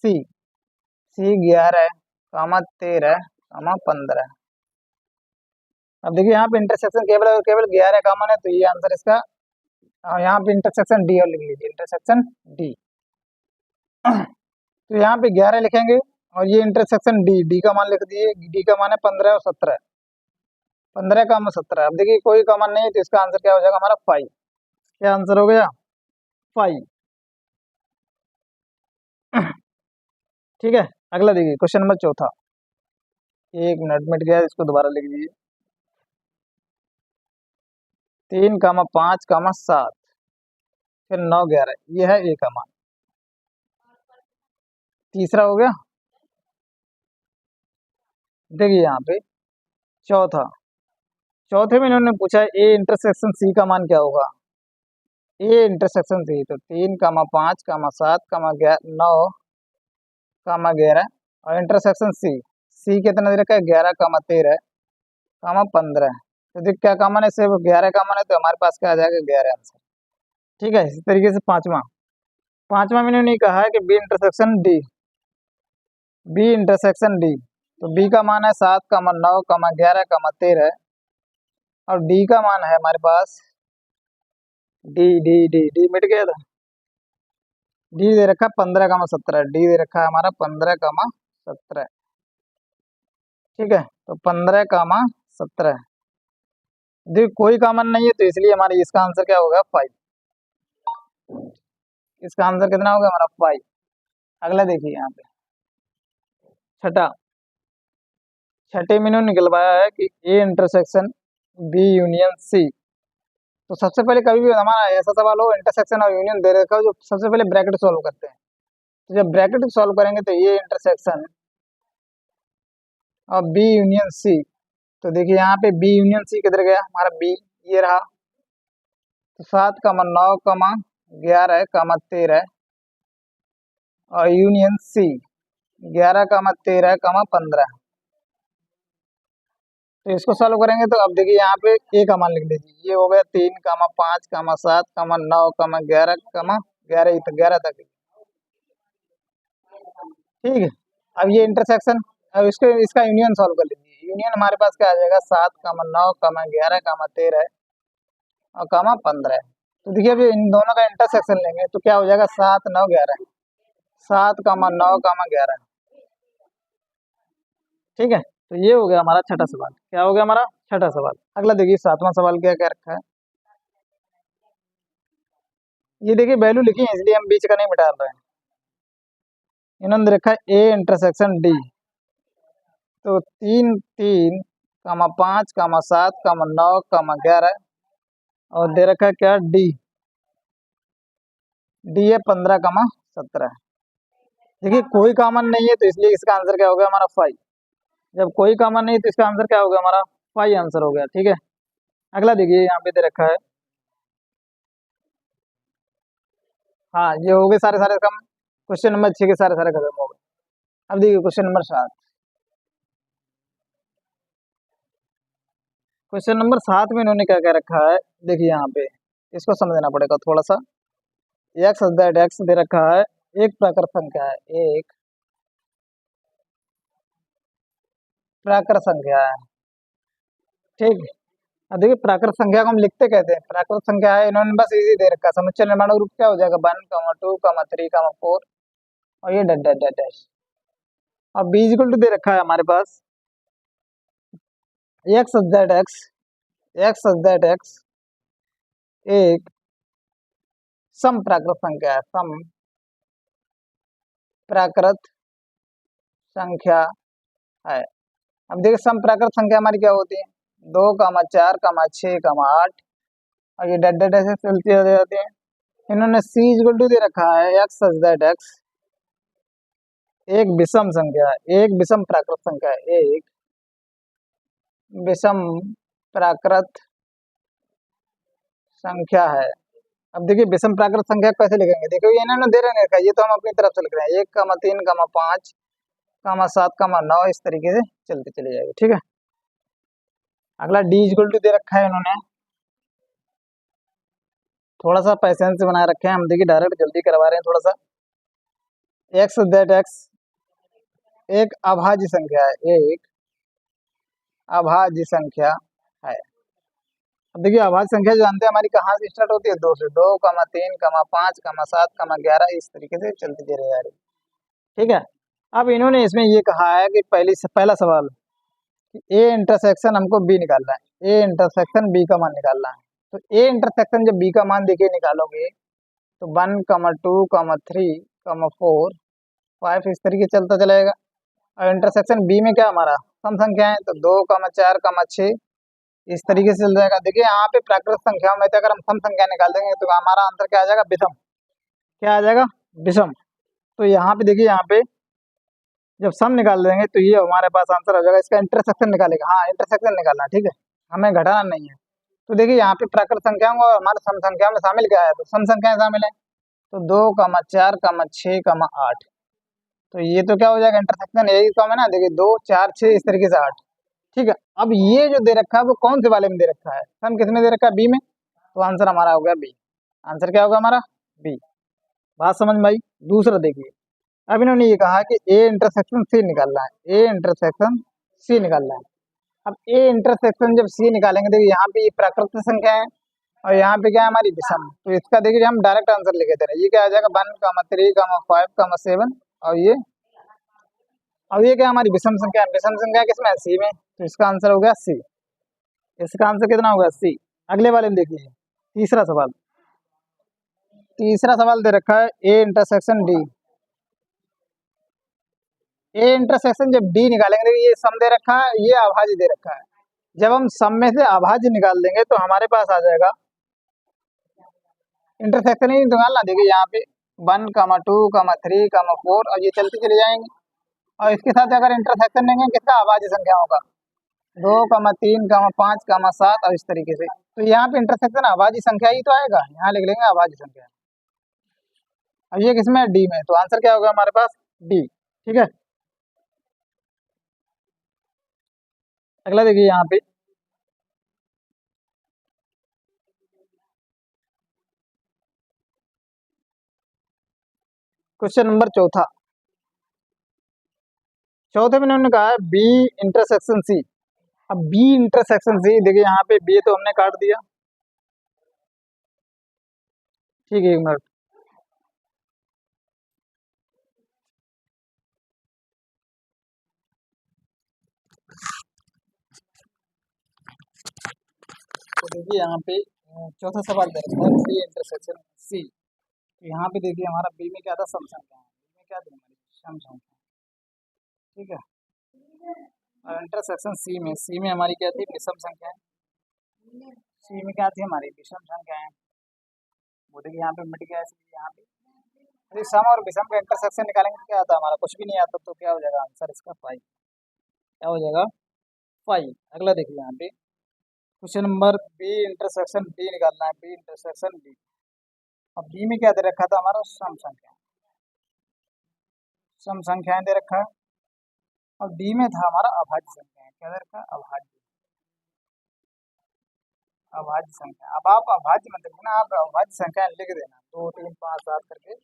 Speaker 1: सी। सी 11, 13, 15। अब देखिए यहाँ पे इंटरसेक्शन केवल और केवल 11 कॉमन है, तो ये आंसर इसका। यहाँ पे इंटरसेक्शन डी और लिख लीजिए, इंटरसेक्शन डी। तो यहाँ पे 11 लिखेंगे और ये इंटरसेक्शन डी। डी का मान लिख दिए, डी का मान है 15 और 17। 15, 17। अब देखिए कोई कॉमन नहीं है तो इसका आंसर क्या हो जाएगा हमारा 5। क्या आंसर हो गया? 5। ठीक है। अगला देखिए क्वेश्चन नंबर चौथा। 1 मिनट मिट गया, इसको दोबारा लिख दीजिए। 3, 5, 7 फिर 9, 11, ये है ए का मान। तीसरा हो गया। देखिए यहाँ पे चौथा, चौथे में इन्होंने पूछा ए इंटरसेक्शन सी का मान क्या होगा। ए इंटरसेक्शन सी, तो 3, 5, 7, 9, 11 और इंटरसेक्शन सी, सी कितना दे रखा है 11, 13, 15। तो देख क्या कॉमन है, सिर्फ 11 कॉमन है, तो हमारे पास क्या आ जाएगा 11 आंसर। ठीक है। इसी तरीके से पांचवा, पांचवा में इन्होंने कहा है कि B intersection D, B intersection D, तो बी का मान है 7, 9, 11, 13 और डी का मान है हमारे पास डी डी डी डी मिट गया था। डी दे रखा 15, 17, डी दे रखा है हमारा 15, 17। ठीक है, तो 15, 17। देखिए कोई कॉमन नहीं है तो इसलिए हमारे इसका आंसर क्या होगा 5। इसका आंसर कितना होगा हमारा 5। अगला देखिए यहाँ पे छठा, छठे में इन्होंने निकलवाया है कि A intersection B union C. तो सबसे पहले कभी भी हमारा ऐसा सवाल हो इंटरसेक्शन और यूनियन दे रखा हो, जो सबसे पहले ब्रैकेट सॉल्व करते हैं। तो जब ब्रैकेट सॉल्व करेंगे तो ए इंटरसेक्शन और बी यूनियन सी, तो देखिए यहाँ पे बी यूनियन सी किधर गया हमारा बी, ये रहा। तो 7, 9, 11, 13 और यूनियन सी 11, 13, 15। तो इसको सॉल्व करेंगे तो अब देखिए यहाँ पे ए का मान लिख लीजिए, ये हो गया 3, 5, 7, 9, 11, 11 तक। ठीक है। अब ये इंटरसेक्शन, अब इसको इसका यूनियन सॉल्व कर लीजिए। यूनियन हमारे पास क्या आ जाएगा 7, 9, 11, 13 और 15। तो देखिए अभी इन दोनों का इंटरसेक्शन लेंगे तो क्या हो जाएगा 7, 9, 11, 7, 9, 11। ठीक है, तो ये हो गया हमारा छठा सवाल। क्या हो गया हमारा छठा सवाल। अगला देखिए सातवां सवाल क्या क्या रखा है। ये देखिए वैल्यू लिखी है इसलिए हम बीच का नहीं मिटा रहे हैं। इन्होंने रखा है ए इंटरसेक्शन डी, तो 3, 3, 5, 7, 9, 11 और दे रखा है क्या डी, डी है 15, 17। देखिए कोई कॉमन नहीं है तो इसलिए इसका आंसर क्या होगा हमारा 5। जब कोई कॉमन नहीं है तो इसका आंसर क्या होगा हमारा 5 आंसर हो गया। ठीक है। अगला देखिए यहाँ पे दे रखा है, हाँ ये हो गए सारे सारे कम। क्वेश्चन नंबर 6 के सारे सारे खत्म हो गए। अब देखिए क्वेश्चन नंबर 7। क्वेश्चन नंबर 7 में इन्होंने क्या क्या रखा है, देखिए यहाँ पे इसको समझना पड़ेगा थोड़ा सा। एक्स दैट एक्स दे रखा है, एक प्राकृत संख्या है, एक प्राकृत संख्या है। ठीक है। अब देखिए प्राकृत संख्या को हम लिखते कहते हैं, प्राकृत संख्या है, इन्होंने बस इजी दे रखा है। समुच्चय निर्माण रूप क्या हो जाएगा 1, 2, 3, 4 और ये डैश डैश डैश डैश। अब बी इक्वल टू दे रखा है हमारे पास x that x, x that x एक सम प्राकृत संख्या है, सम प्राकृत संख्या है। अब देखिए सम प्राकृत संख्या हमारी क्या होती है 2, 4, 6, 8 और ये डेड डेड ऐसे चलती जाती है। इन्होंने सी इक्वल टू दे रखा है एक्स दैट एक्स एक विषम संख्या है, एक विषम प्राकृत संख्या है, एक विषम प्राकृत संख्या है। अब देखिए विषम प्राकृत संख्या कैसे लिखेंगे, देखो ये इन्होंने दे रखा है, ये तो हम अपनी तरफ से लिख रहे हैं 1, 3, 5, 7, 9 इस तरीके से चलते चले जाएगा। ठीक है। अगला डी इक्वल टू दे रखा है इन्होंने, थोड़ा सा पैसेंस से बनाए रखे हैं हम, देखिए डायरेक्ट जल्दी करवा रहे हैं थोड़ा सा। एक्स दैट एक्स एक अभाज्य संख्या है, एक अभाज्य संख्या है। अब देखिए अभाज्य संख्या जानते हैं हमारी कहाँ से स्टार्ट होती है 2 से, 2, 3, 5, 11 इस तरीके से चलती चली जा रही है। ठीक है। अब इन्होंने इसमें ये कहा है कि पहला सवाल कि ए इंटरसेक्शन हमको बी निकालना है, ए इंटरसेक्शन बी का मान निकालना है। तो ए इंटरसेक्शन जब बी का मान देखिए निकालोगे तो 1, 2, 3, 4, 5 इस तरीके चलता चलेगा। और इंटरसेक्शन बी में क्या हमारा सम संख्या है, तो 2, 4, 6 इस तरीके से चल जाएगा। देखिए यहाँ पे प्राकृत संख्याओं में से अगर हम सम संख्या निकाल देंगे तो हमारा आंसर क्या आ जाएगा, विषम। क्या आ जाएगा, विषम। तो यहाँ पे देखिए, यहाँ पे जब सम निकाल देंगे तो ये हमारे पास आंसर हो जाएगा। इसका इंटरसेक्शन निकालेगा, हाँ इंटरसेक्शन निकालना, ठीक है, हमें घटाना नहीं है। तो देखिए यहाँ पे प्राकृत संख्याओं और हमारे सम संख्याओं में शामिल क्या है, तो सम संख्याएं शामिल है। तो 2, 4, 6, 8, तो ये तो क्या हो जाएगा, इंटरसेक्शन यही कम है ना। देखिए 2, 4, 6 इस तरीके से 8, ठीक है। अब ये जो दे रखा है वो कौन से वाले में दे रखा है, सम किस में दे रखा है, बी में। तो आंसर हमारा हो गया बी। आंसर क्या होगा हमारा, बी। बात समझ में आई। दूसरा देखिए, अब इन्होंने ये कहा कि ए इंटरसेक्शन सी निकालना है, ए इंटरसेक्शन सी निकालना है। अब ए इंटरसेक्शन जब सी निकालेंगे, देखिए यहाँ पे ये प्राकृत संख्या है और यहाँ पे क्या है हमारी विषम। तो इसका देखिए हम डायरेक्ट आंसर लिखे दे रहे हैं। ये क्या आ जाएगा, 1, 3, 5, 7 और ये, अब ये क्या हमारी विषम संख्या है। विषम संख्या किसमें है, सी में। तो इसका आंसर हो गया सी। इसका आंसर कितना होगा, सी। अगले वाले में देखिए, तीसरा सवाल। तीसरा सवाल दे रखा है A intersection D. A intersection जब डी निकालेंगे, देखिए ये सम दे रखा है, ये अभाज्य दे रखा है। जब हम सम में से अभाज्य निकाल देंगे तो हमारे पास आ जाएगा इंटरसेक्शन ही निकालना। देखिए यहाँ पे 1, 2, 3, 4 और ये चलते चले जाएंगे। और इसके साथ अगर इंटरसेक्शन लेंगे किसका, अभाज्य संख्याओं का, 2, 3, 5, 7 और इस तरीके से। तो यहाँ पे इंटरसेक्शन अभाज्य संख्या ही तो आएगा, यहाँ लिख लेंगे अभाज्य संख्या। अब ये किसमें है, डी में। तो आंसर क्या होगा हमारे पास, डी, ठीक है। अगला देखिए यहाँ पे, क्वेश्चन नंबर चौथा। चौथे में उन्होंने कहा है बी इंटरसेक्शन सी। अब बी इंटरसेक्शन सी, देखिए यहाँ पे बी तो हमने काट दिया, ठीक है, 1 मिनट। तो देखिए यहाँ पे चौथा सवाल दे रखा है बी इंटरसेक्शन सी। तो यहाँ पे देखिए हमारा बी में क्या था, सम संख्या है, बी में क्या थी हमारी, सम संख्या, ठीक है। और इंटरसेक्शन सी में हमारी क्या थी, विषम संख्या है। सी में क्या थी हमारी, विषम संख्या है। वो देखिए यहाँ पे मिट गया, इसलिए यहाँ पे यदि सम और विषम का इंटरसेक्शन निकालेंगे तो क्या आता है हमारा, कुछ भी नहीं आता। तो क्या हो जाएगा आंसर इसका, 5। क्या हो जाएगा, 5। अगला देखिए यहाँ पे question number B intersection D निकालना है, बी इंटरसेक्शन डी। अब बी में क्या दे रखा था हमारा, सम संख्या, सम संख्याएं दे रखा है। और डी में था हमारा अभाज्य संख्या, क्या दे रखा है, अभाज्य, अभाज्य संख्या। अब आप अभाज्य मत लिखना, आप अभाज्य संख्या लिख देना 2, 3, 5, 7 करके।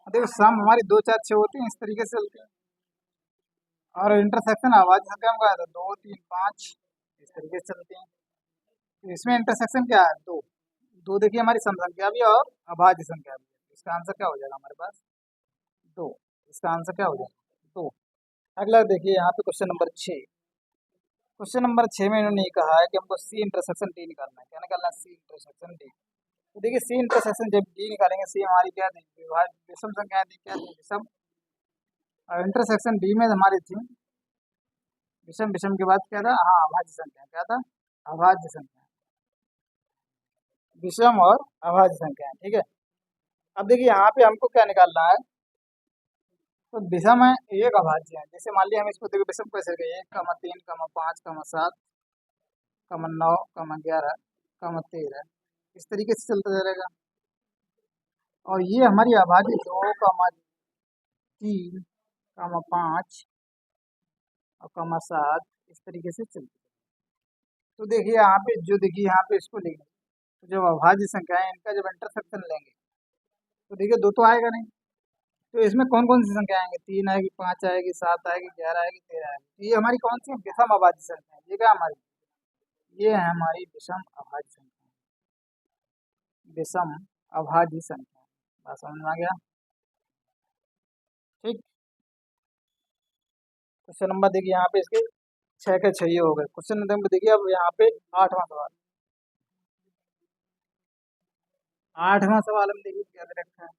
Speaker 1: देखो सम हमारी 2, 4, 6 होती है, इस तरीके से चलती है। और इंटरसेक्शन अभाज्य संख्या में क्या है, 2, 3, 5 इस तरीके से चलती है। तो इसमें इंटरसेक्शन क्या है, 2। 2 देखिए हमारी सम संख्या भी और अभाज्य संख्या भी है। इसका आंसर क्या हो जाएगा हमारे पास, 2। इसका आंसर क्या हो जाएगा, 2। अगला देखिए यहाँ पे क्वेश्चन नंबर 6। क्वेश्चन नंबर 6 में इन्होंने ये कहा है कि हमको सी इंटरसेक्शन डी निकालना है। क्या निकालना है, सी इंटरसेक्शन डी। तो देखिए सी इंटरसेक्शन जब डी निकालेंगे, सी हमारी क्या थी, विषम संख्या थी, क्या थी, विषम। और इंटरसेक्शन डी में हमारी थी विषम, विषम के बाद क्या था, हाँ अभाज्य संख्या, क्या था, अभाज्य संख्या, विषम और अभाज्य संख्या, ठीक है। अब देखिए यहाँ पे हमको क्या निकालना है, तो विषम है, एक अभाज्य है। जैसे मान लिया हम इसको देखो विषम कैसे लिखेंगे, 1, 3, 5, 7, 9, 11, 13 इस तरीके से चलता रहेगा। और ये हमारी अभाज्य 2, 3, 5 और 7 इस तरीके से चलती है। तो देखिए यहाँ पे जो, देखिए यहाँ पे इसको लेंगे तो जब अभाज्य संख्या है इनका जब इंटरसेक्शन लेंगे तो देखिए 2 तो आएगा नहीं। तो इसमें कौन कौन सी संख्या आएंगे, 3 आएगी, 5 आएगी, 7 आएगी, 11 आएगी, 13 आएगी। तो ये हमारी कौन सी है, विषम अभाज्य संख्या है। ये क्या हमारी, ये है हमारी विषम अभाज्य संख्या, विषम अभाज्य संख्या। बात समझ में आ गया, ठीक। क्वेश्चन नंबर देखिए यहाँ पे इसके 6 के 6 हो गए। क्वेश्चन नंबर देखिए अब यहाँ पे 8वां सवाल। 8वां सवाल हम देखिए क्या दे रखा है।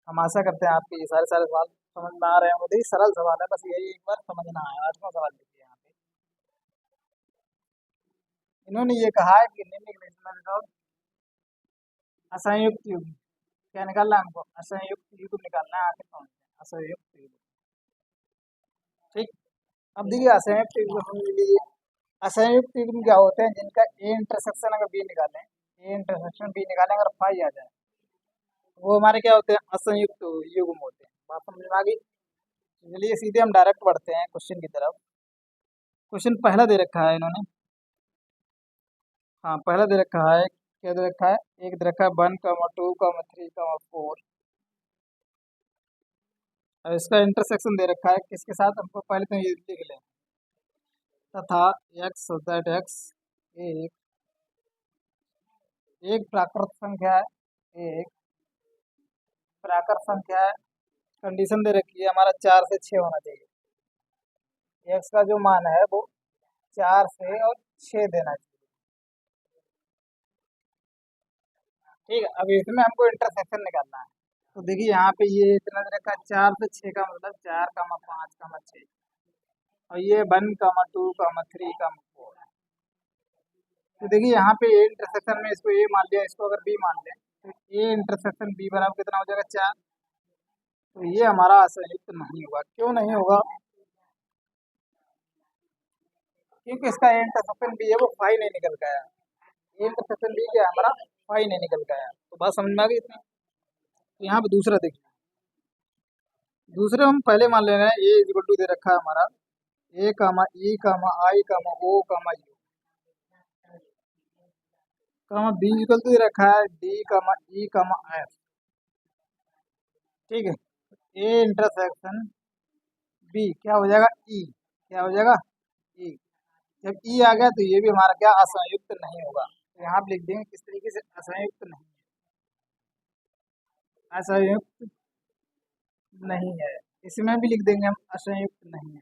Speaker 1: हम आशा करते हैं आपके ये सारे सारे सवाल समझ में आ रहे होंगे। देखिए सरल सवाल है, बस यही एक बार समझना है। 8वां सवाल देखिए यहाँ पे इन्होंने ये कहा है कि निम्नलिखित में बताओ असंयुक्त युग्म क्या निकालना है हमको, असंयुक्त युग्म निकालना है। आखिर कौन सा है? असंयुक्त युग्म। ठीक। अब देखिए असंयुक्त युग्म हम लिए असंयुक्त युग्म क्या होते हैं, जिनका ए इंटरसेक्शन अगर बी निकालें, ए इंटरसेक्शन बी निकालें अगर फाई आ जाए, वो हमारे क्या होते हैं, असंयुक्त युग्म होते हैं। बात समझ में आ गई। चलिए सीधे हम डायरेक्ट बढ़ते हैं क्वेश्चन की तरफ। क्वेश्चन पहला दे रखा है इन्होंने, हाँ पहला दे रखा है। क्या दे रखा है, एक दे रखा है 1,2,3,4। अब इसका इंटरसेक्शन दे रखा है किसके साथ, हमको पहले तो ये लिख लें, तथा एक्स दैट एक्स एक एक प्राकृत संख्या है, एक प्राकृत संख्या है। कंडीशन दे रखी है हमारा 4 से 6 होना चाहिए। एक्स का जो मान है वो 4 से और 6 देना चाहिए। ठीक है। अब इसमें हमको इंटरसेक्शन निकालना है। तो देखिए यहाँ पे ये इतना दे रखा है 4 से 6 का मतलब 4,5,6 और ये 1,2,3,4। तो देखिए यहाँ पे ए इंटरसेक्शन में इसको ए मान लिया, इसको अगर बी मान लें तो ए इंटरसेक्शन बी बराबर कितना हो जाएगा, 4। तो ये हमारा असंयुक्त नहीं होगा। क्यों नहीं होगा, क्योंकि इसका ए इंटरसेक्शन बी है वो फाई नहीं निकल गया। ए इंटरसेक्शन बी क्या है हमारा, फाई नहीं निकल गया। तो बात समझ में आ गई इतनी। तो यहाँ पे दूसरा देखिए, दूसरे हम पहले मान ले रहे हैं ए इक्वल टू दे रखा है हमारा A comma E comma I comma O comma U comma B equal to दे रखा है डी कामा ई कामा एफ। ठीक है। ए इंटरसेक्शन बी क्या हो जाएगा, ई क्या हो जाएगा, ई। जब ई आ गया तो ये भी हमारा क्या असंयुक्त नहीं होगा। तो यहाँ पे लिख देंगे किस तरीके से, असंयुक्त नहीं, असंयुक्त नहीं है। इसमें भी लिख देंगे हम असंयुक्त नहीं है।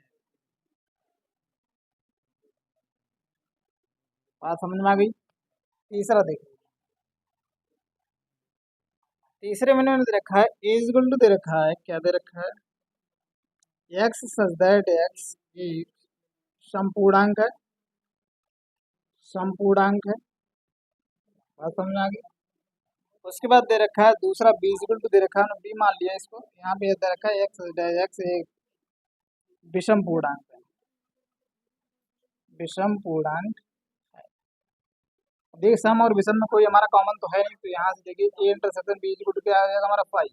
Speaker 1: बात समझ में आ गई। तीसरा देखिए, तीसरे में मैंने दे रखा है ए इक्वल टू दे रखा है, क्या दे रखा है, एक्स सच दैट एक्स एक संपूर्णांक है, संपूर्णांक है। बात समझ में आ गई। उसके बाद दे रखा है दूसरा बी इक्वल टू दे रखा है, बी मान लिया इसको। यहाँ पे दे रखा है एक्स एक्स एक विषम पूर्णांक है, विषम पूर्णांक है। देखिए सम और विषम में कोई हमारा कॉमन तो है नहीं, तो यहाँ से देखिए A intersection B equal to क्या आ जाएगा हमारा फाई।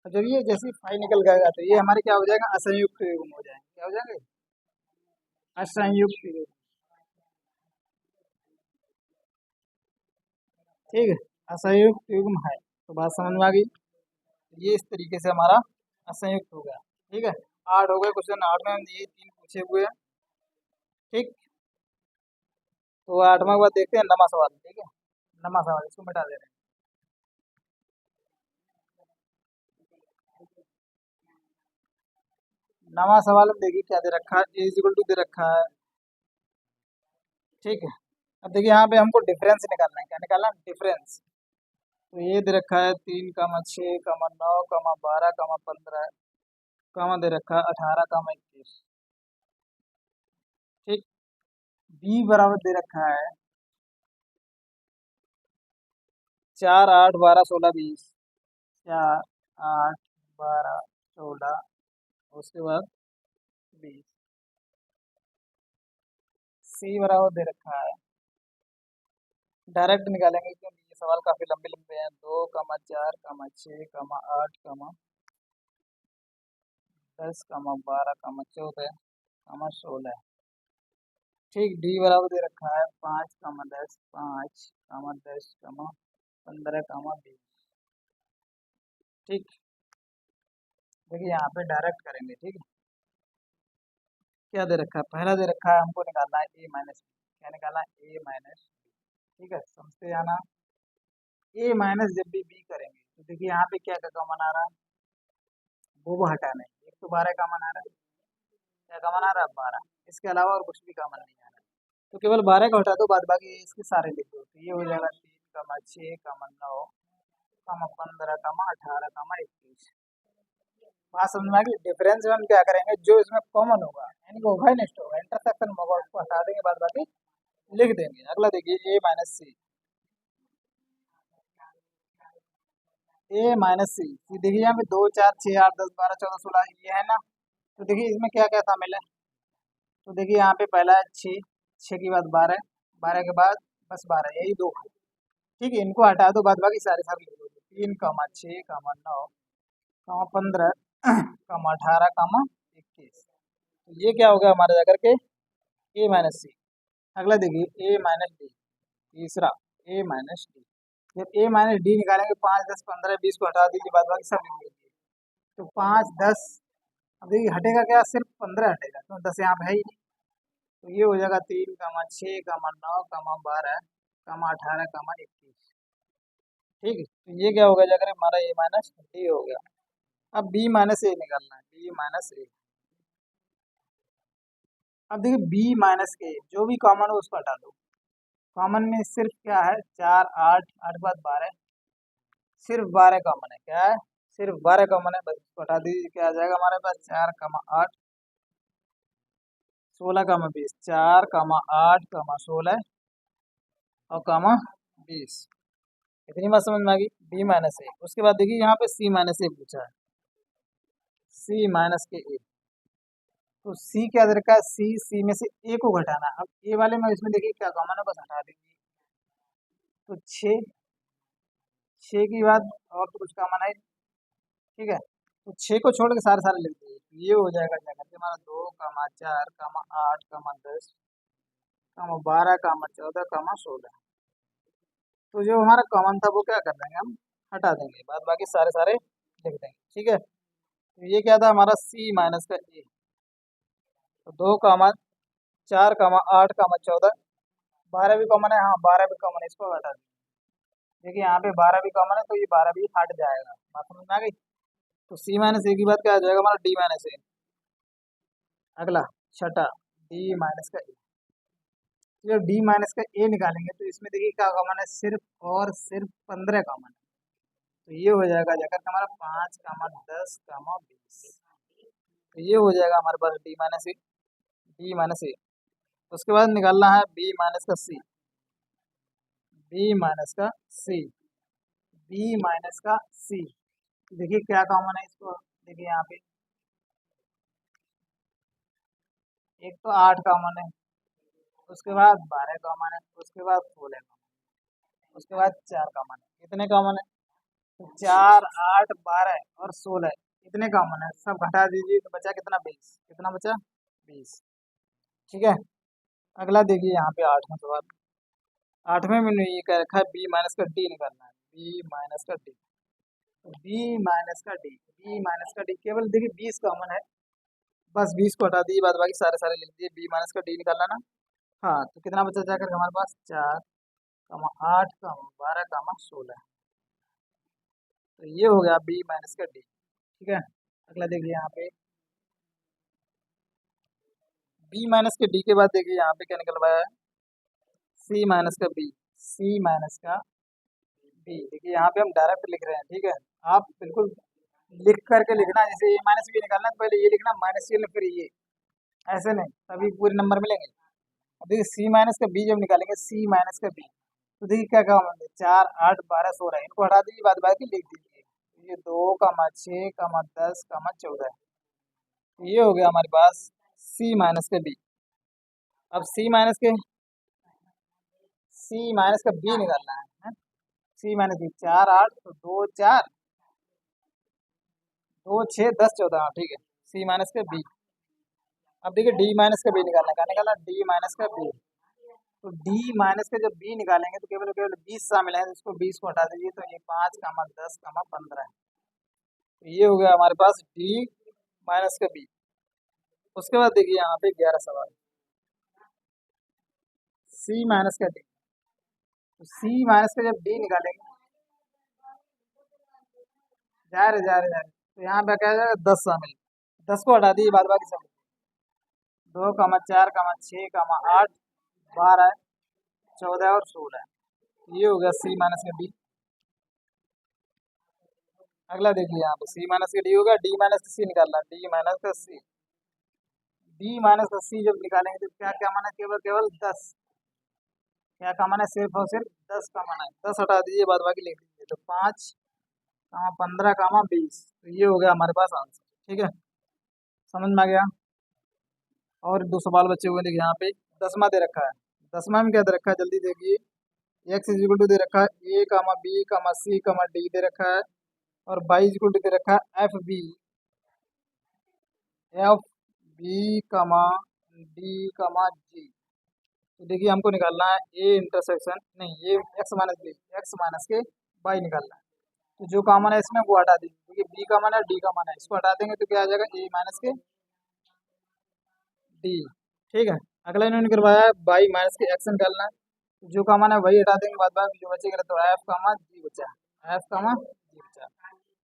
Speaker 1: और जब ये जैसे फाई निकल जाएगा तो ये हमारे क्या हो जाएगा, असंयुक्त युग्म हो जाएंगे। क्या हो जाएंगे, असंयुक्त युग्म। ठीक है, असंयुक्त युग्म है। तो बात समझ में आ गई। ये इस तरीके से हमारा असंयुक्त हो गया। ठीक है, 8 हो गए। क्वेश्चन 8 में हम ये 3 पूछे हुए हैं। ठीक। तो 8वां के बाद देखते हैं 9वां सवाल। ठीक है, 9वां सवाल इसको मिटा दे रहे हैं। 9वां सवाल हम देखिए क्या दे रखा है, ए इक्वल टू दे रखा है। ठीक है। अब देखिए यहाँ पे हमको डिफरेंस निकालना है। क्या निकालना है, डिफरेंस। तो ये दे रखा है 3,6,9,12,15 कामा दे रखा है 18,21। ठीक। बी बराबर दे रखा है 4, 8, 12, 16, 20। 4, 8, 12, 16 उसके बाद 20। सी बराबर दे रखा है, डायरेक्ट निकालेंगे क्योंकि ये सवाल काफी लंबे लंबे हैं। 2,4,6,8,10,12,14,16। ठीक। डी बराबर दे रखा है 5,10, 5,10, 15,20। ठीक। देखिए यहाँ पे डायरेक्ट करेंगे। ठीक है, क्या दे रखा है, पहला दे रखा है हमको निकालना है ए माइनस बी। क्या निकालना है, ए माइनस। ठीक है, समझते जाना। ए माइनस जब भी बी करेंगे तो देखिए यहाँ पे क्या का कॉमन आ रहा है, वो हटाना है। एक तो 12 कॉमन आ रहा है, क्या कॉमन आ रहा है 12, इसके अलावा और कुछ भी कॉमन नहीं आ रहा, तो केवल 12 का हटा दो, बाद बाकी इसके सारे लिख दो, तो ये हो जाएगा 3, 6, 9, 15, 18, 21। बात समझ में आ गई। डिफरेंस में हम क्या करेंगे, जो इसमें कॉमन होगा यानी कि उभयनिष्ठ होगा, इंटरसेक्शन होगा, उसको हटा देंगे, बाद बाकी लिख देंगे। अगला देखिए ए माइनस सी, ए माइनस सी, देखिए यहाँ पे 2, 4, 6, 8, 10, 12, 14, 16 ये है ना, तो देखिए इसमें क्या क्या शामिल है, तो देखिए यहाँ पे पहला है 6, 6 के बाद 12, 12 के बाद बस 12, यही दो है। ठीक है, इनको हटा दो, बाद बाकी सारे सारे लिख दो, 3, 6, 9, 15, 18, 21। तो ये क्या होगा हमारा जाकर के ए माइनस सी। अगला देखिए ए माइनस डी, तीसरा ए माइनस डी। जब ए माइनस डी निकालेंगे, 5, 10, 15, 20 को हटा दीजिए, बाद बाकी सब लिख दीजिए, तो 5, 10, अब देखिए हटेगा क्या, सिर्फ 15 हटेगा, तो 10 यहाँ पे है ही नहीं, तो ये हो जाएगा 3, 6, 9, 12, 18, 21। ठीक है, तो ये क्या होगा जाकर हमारा ए माइनस डी हो गया। अब बी माइनस ए निकालना है, बी माइनस ए। अब देखिए बी माइनस ए, जो भी कॉमन हो उसको हटा दो। कॉमन में सिर्फ क्या है, 4, 8, 8 के बाद 12, सिर्फ 12 कॉमन है, क्या है, सिर्फ 12 कॉमन है, बस इसको हटा दीजिए, क्या आ जाएगा हमारे पास, 4, 8, 16, 20, 4, 8, 16 और 20। इतनी बात समझ में आ गई, बी माइनस ए। उसके बाद देखिए यहाँ पे सी माइनस ए पूछा है, सी माइनस के ए, तो सी क्या दे रखा है, सी में से ए को घटाना है। अब ए वाले में इसमें देखिए क्या कॉमन है, बस हटा दीजिए, तो 6, 6 की बात और तो कुछ कॉमन है, ठीक है, तो 6 को छोड़ के सारे सारे लिख दीजिए, तो ये हो जाएगा क्या करके हमारा 2, 4, 8, 10, 12, 14, 16। तो जो हमारा कॉमन था वो क्या कर देंगे हम, हटा देंगे, बाद बाकी सारे सारे लिख देंगे। ठीक है, तो ये क्या था हमारा सी माइनस का ए, तो 2, 4, 8, 14, 12 भी कॉमन है, हाँ 12 भी कॉमन है, इसको हटा दीजिए। देखिए यहाँ पे 12 भी कॉमन है, तो ये 12 भी हट जाएगा, बात समझ में आ गई। तो सी माइनस ए की बात क्या आ जाएगा हमारा, डी माइनस ए। अगला छठा, डी माइनस का ए। जब डी माइनस का ए निकालेंगे, तो इसमें देखिए क्या कॉमन है, सिर्फ और सिर्फ 15 कॉमन है, तो ये हो जाएगा जाकर के हमारा 5, 10, 20। तो ये हो जाएगा हमारे पास डी माइनस ए, डी माइनस ए। उसके बाद निकालना है बी माइनस का सी, बी माइनस का सी, बी माइनस का सी। देखिए क्या कॉमन है, इसको देखिए यहाँ पे एक तो 8 कॉमन है, उसके बाद 12 कॉमन है, उसके बाद 16 कॉमन, उसके बाद 4 कॉमन है। कितने कॉमन है, तो 4, 8, 12 और 16 इतने कॉमन है, सब घटा दीजिए, तो बचा कितना, 20। कितना बचा, 20। ठीक है, अगला देखिए यहाँ पे 8वां सवाल। 8वें में ये कह रखा है बी माइनस का डी निकालना है, बी माइनस का डी, बी माइनस का डी, बी माइनस का डी, केवल देखिए 20 कॉमन है, बस 20 को हटा दीजिए, बाद बाकी सारे सारे लिख दिए, बी माइनस का डी निकालना ना। हाँ, तो कितना बचा जाकर हमारे पास, 4, 8, 12, 16। तो ये हो गया बी माइनस का डी। ठीक है, अगला देखिए यहाँ पे बी माइनस के डी के बाद देखिए यहाँ पे क्या निकलवाया है, सी माइनस का बी, सी माइनस का बी। देखिए यहाँ पे हम डायरेक्ट लिख रहे हैं, ठीक है, आप बिल्कुल लिख करके लिखना, जैसे ए माइनस बी निकालना है तो पहले ये लिखना माइनस ये फिर ये, ऐसे नहीं, तभी पूरे नंबर मिलेंगे। अब देखिए सी माइनस का बी जब निकालेंगे, सी माइनस का बी, तो देखिए क्या कहा हमने, 4, 8, 12, 16 इनको हटा दीजिए, बाद बाकी लिख दीजिए, ये 2, 6, 10, 14। ये हो गया हमारे पास सी माइनस का बी। अब सी माइनस का बी निकालना है, सी माइनस बी, 4, 8, तो 2, 4, 2, 6, 10, 14, हाँ ठीक है, सी माइनस का बी। अब देखिए डी माइनस का बी निकालना है, क्या निकालना, डी माइनस का बी। तो डी माइनस का जब बी निकालेंगे, तो केवल केवल 20 शामिल है, तो इसको 20 को हटा दीजिए, तो ये 5, 10, 15 है। तो ये हो गया हमारे पास डी माइनस का बी। उसके बाद देखिए यहाँ पे 11 सवाल, सी माइनस का डी। तो सी माइनस का जब डी निकालेंगे, जा रहे, तो यहाँ पे क्या जाएगा, 10 शामिल, 10 को हटा दीजिए, बाद बाकी सब। 2, 4, 6, 8, 12, 14 और 16। ये हो गया सी माइनस का डी। अगला देखिए यहाँ पे सी माइनस का डी होगा, डी माइनस का सी निकालना, डी माइनस का सी। डी माइनस का सी जब निकालेंगे तो क्या क्या माना, केवल केवल 10। क्या का माना, सिर्फ और सिर्फ 10 का माना है। 10 हटा दीजिए, बाद बाकी लिख दीजिए, तो 5, 15, 20। तो ये हो गया हमारे पास आंसर। ठीक है, समझ में आ गया। और दो सवाल बचे हुए देखिए यहाँ पे। दसवां दे रखा है, दसवां में क्या दे रखा है जल्दी देखिए। एक्स इज इक्वल टू दे रखा है ए कामा बी कामा सी कामा डी दे रखा है, और वाई इज इक्वल टू दे रखा है F B comma D comma G. तो देखिए हमको निकालना है ए इंटरसेक्शन, नहीं ये X minus B, X minus के वाई निकालना है। तो जो कॉमन है इसमें वो हटा दीजिए, क्योंकि बी का मान है डी का मान है, इसको हटा देंगे तो क्या आ जाएगा ए माइनस के डी। ठीक है, अगला इन्होंने करवाया है वाई माइनस के एक्स निकालना है। तो जो कॉमन है वही हटा देंगे, बाद बाकी जो बचेगा तो एफ कामा जी बचा, एफ कामा जी बचा।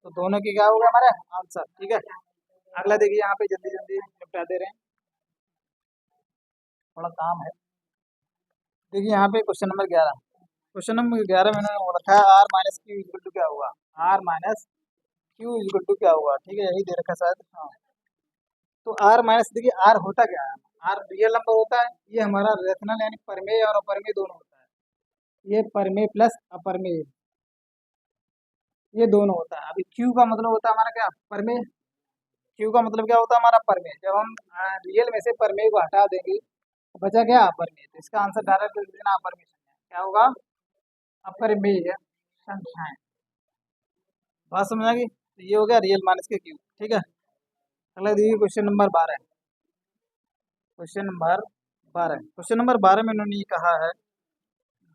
Speaker 1: तो दोनों की क्या होगा हमारा आंसर। ठीक है, अगला देखिए यहाँ पे जल्दी जल्दी निपटा दे रहे हैं, थोड़ा काम है। देखिए यहाँ पे क्वेश्चन नंबर 11, क्वेश्चन नंबर 11 में इन्होंने रखा है R minus Q equal to क्या होगा, R minus Q equal to क्या होगा। ठीक है, यही दे रखा है शायद, हाँ। तो आर माइनस, देखिए आर होता क्या है, आर रियल नंबर होता है, ये हमारा रेशनल यानी परमेय और अपरमेय दोनों होता है। ये परमेय प्लस अपरमेय, ये दोनों होता है। अभी क्यू का मतलब होता है हमारा क्या, परमेय। क्यू का मतलब क्या होता है हमारा, परमेय। जब हम रियल में से परमेय को हटा देंगे तो बचा क्या, अपरमेय। तो इसका आंसर डायरेक्ट लिख देना, अपरमेय संख्या क्या होगा, अपरमेय संख्याएं। बात समझ आ गई। तो ये हो गया रियल माइनस के क्यू। ठीक है, अगला देखिए question number 12। Question number 12, question number 12 में इन्होंने ये कहा है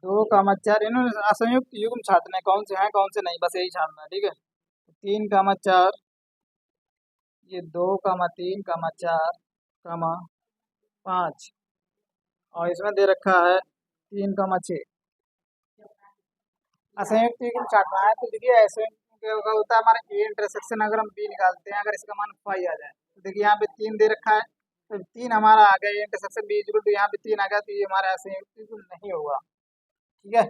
Speaker 1: 2, 4, इन्होंने असंयुक्त युग्म छांटना है, कौन से हैं कौन से नहीं, बस यही छांटना है। ठीक है, 3, 4, ये 2, 3, 4, 5, और इसमें दे रखा है 3, 6। असंयुक्त युग्म छांटना है, तो देखिए असंयुक्त क्या होता है हमारा ए इंटरसेक्शन, अगर हम बी निकालते हैं, अगर इसका मान फाई आ जाए, तो देखिए यहाँ पे 3 दे रखा है, तो 3 हमारा आ गया, इंटरसेक्शन बी इक्वल टू यहाँ पे 3 आ गया, तो ये हमारा असंयुक्त युग्म नहीं होगा। ठीक है,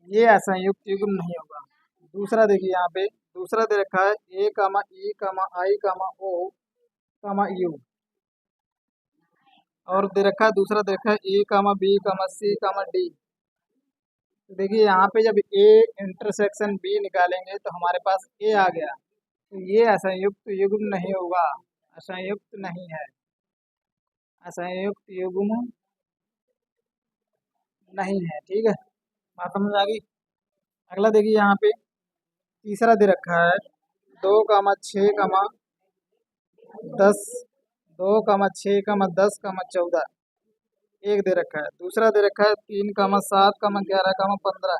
Speaker 1: ये असंयुक्त युग्म नहीं होगा। दूसरा देखिए यहाँ पे, दूसरा दे रखा है ए comma E comma I comma O comma you, और दे रखा है दूसरा दे रखा है ए कामा बी कामा सी कामा डी। तो देखिए यहाँ पे जब ए इंटरसेक्शन बी निकालेंगे तो हमारे पास ए आ गया, तो ये असंयुक्त युग्म नहीं होगा, असंयुक्त नहीं है, असंयुक्त युग्म नहीं है। ठीक है, बात समझ आ गई। अगला देखिए यहाँ पे तीसरा दे रखा है 2, 6, 10, 2, 6, 10, 14 एक दे रखा है। दूसरा दे रखा है 3, 7, 11, 15।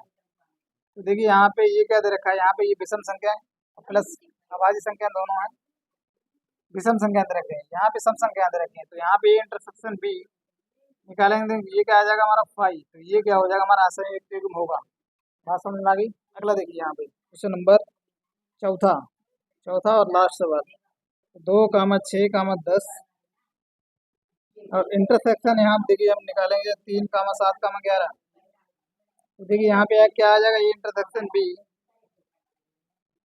Speaker 1: तो देखिए यहाँ पे ये क्या दे रखा है, यहाँ पे ये विषम संख्या है प्लस अभाज्य संख्या दोनों है, विषम संख्या दे रखे हैं, यहाँ पे सम संख्या दे रखी है। तो यहाँ पे इंटरसेक्शन बी निकालेंगे तो ये क्या आ जाएगा हमारा 5, तो ये क्या हो जाएगा हमारा असंयुक्त युग्म होगा। बात समझ में आ गई। अगला देखिए यहाँ पे क्वेश्चन नंबर चौथा, चौथा और लास्ट सवाल। 2, 6, 10, और इंटरसेक्शन यहाँ देखिए हम निकालेंगे 3, 7, 11। तो देखिए यहाँ पे क्या आ जाएगा, ये इंटरसेक्शन बी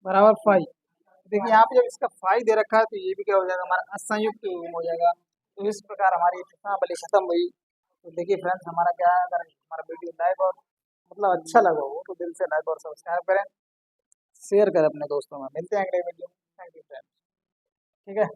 Speaker 1: बराबर 5। देखिए यहाँ पे जब इसका 5 दे रखा है तो ये भी क्या हो जाएगा हमारा असंयुक्त युग्म हो जाएगा। तो इस प्रकार हमारी प्रश्नावली खत्म हुई। तो देखिए फ्रेंड्स, हमारा क्या है, अगर हमारा वीडियो लाइक और मतलब अच्छा लगा हो तो दिल से लाइक और सब्सक्राइब करें, शेयर करें अपने दोस्तों में। मिलते हैं अगले वीडियो में। Thank you friends. ठीक है।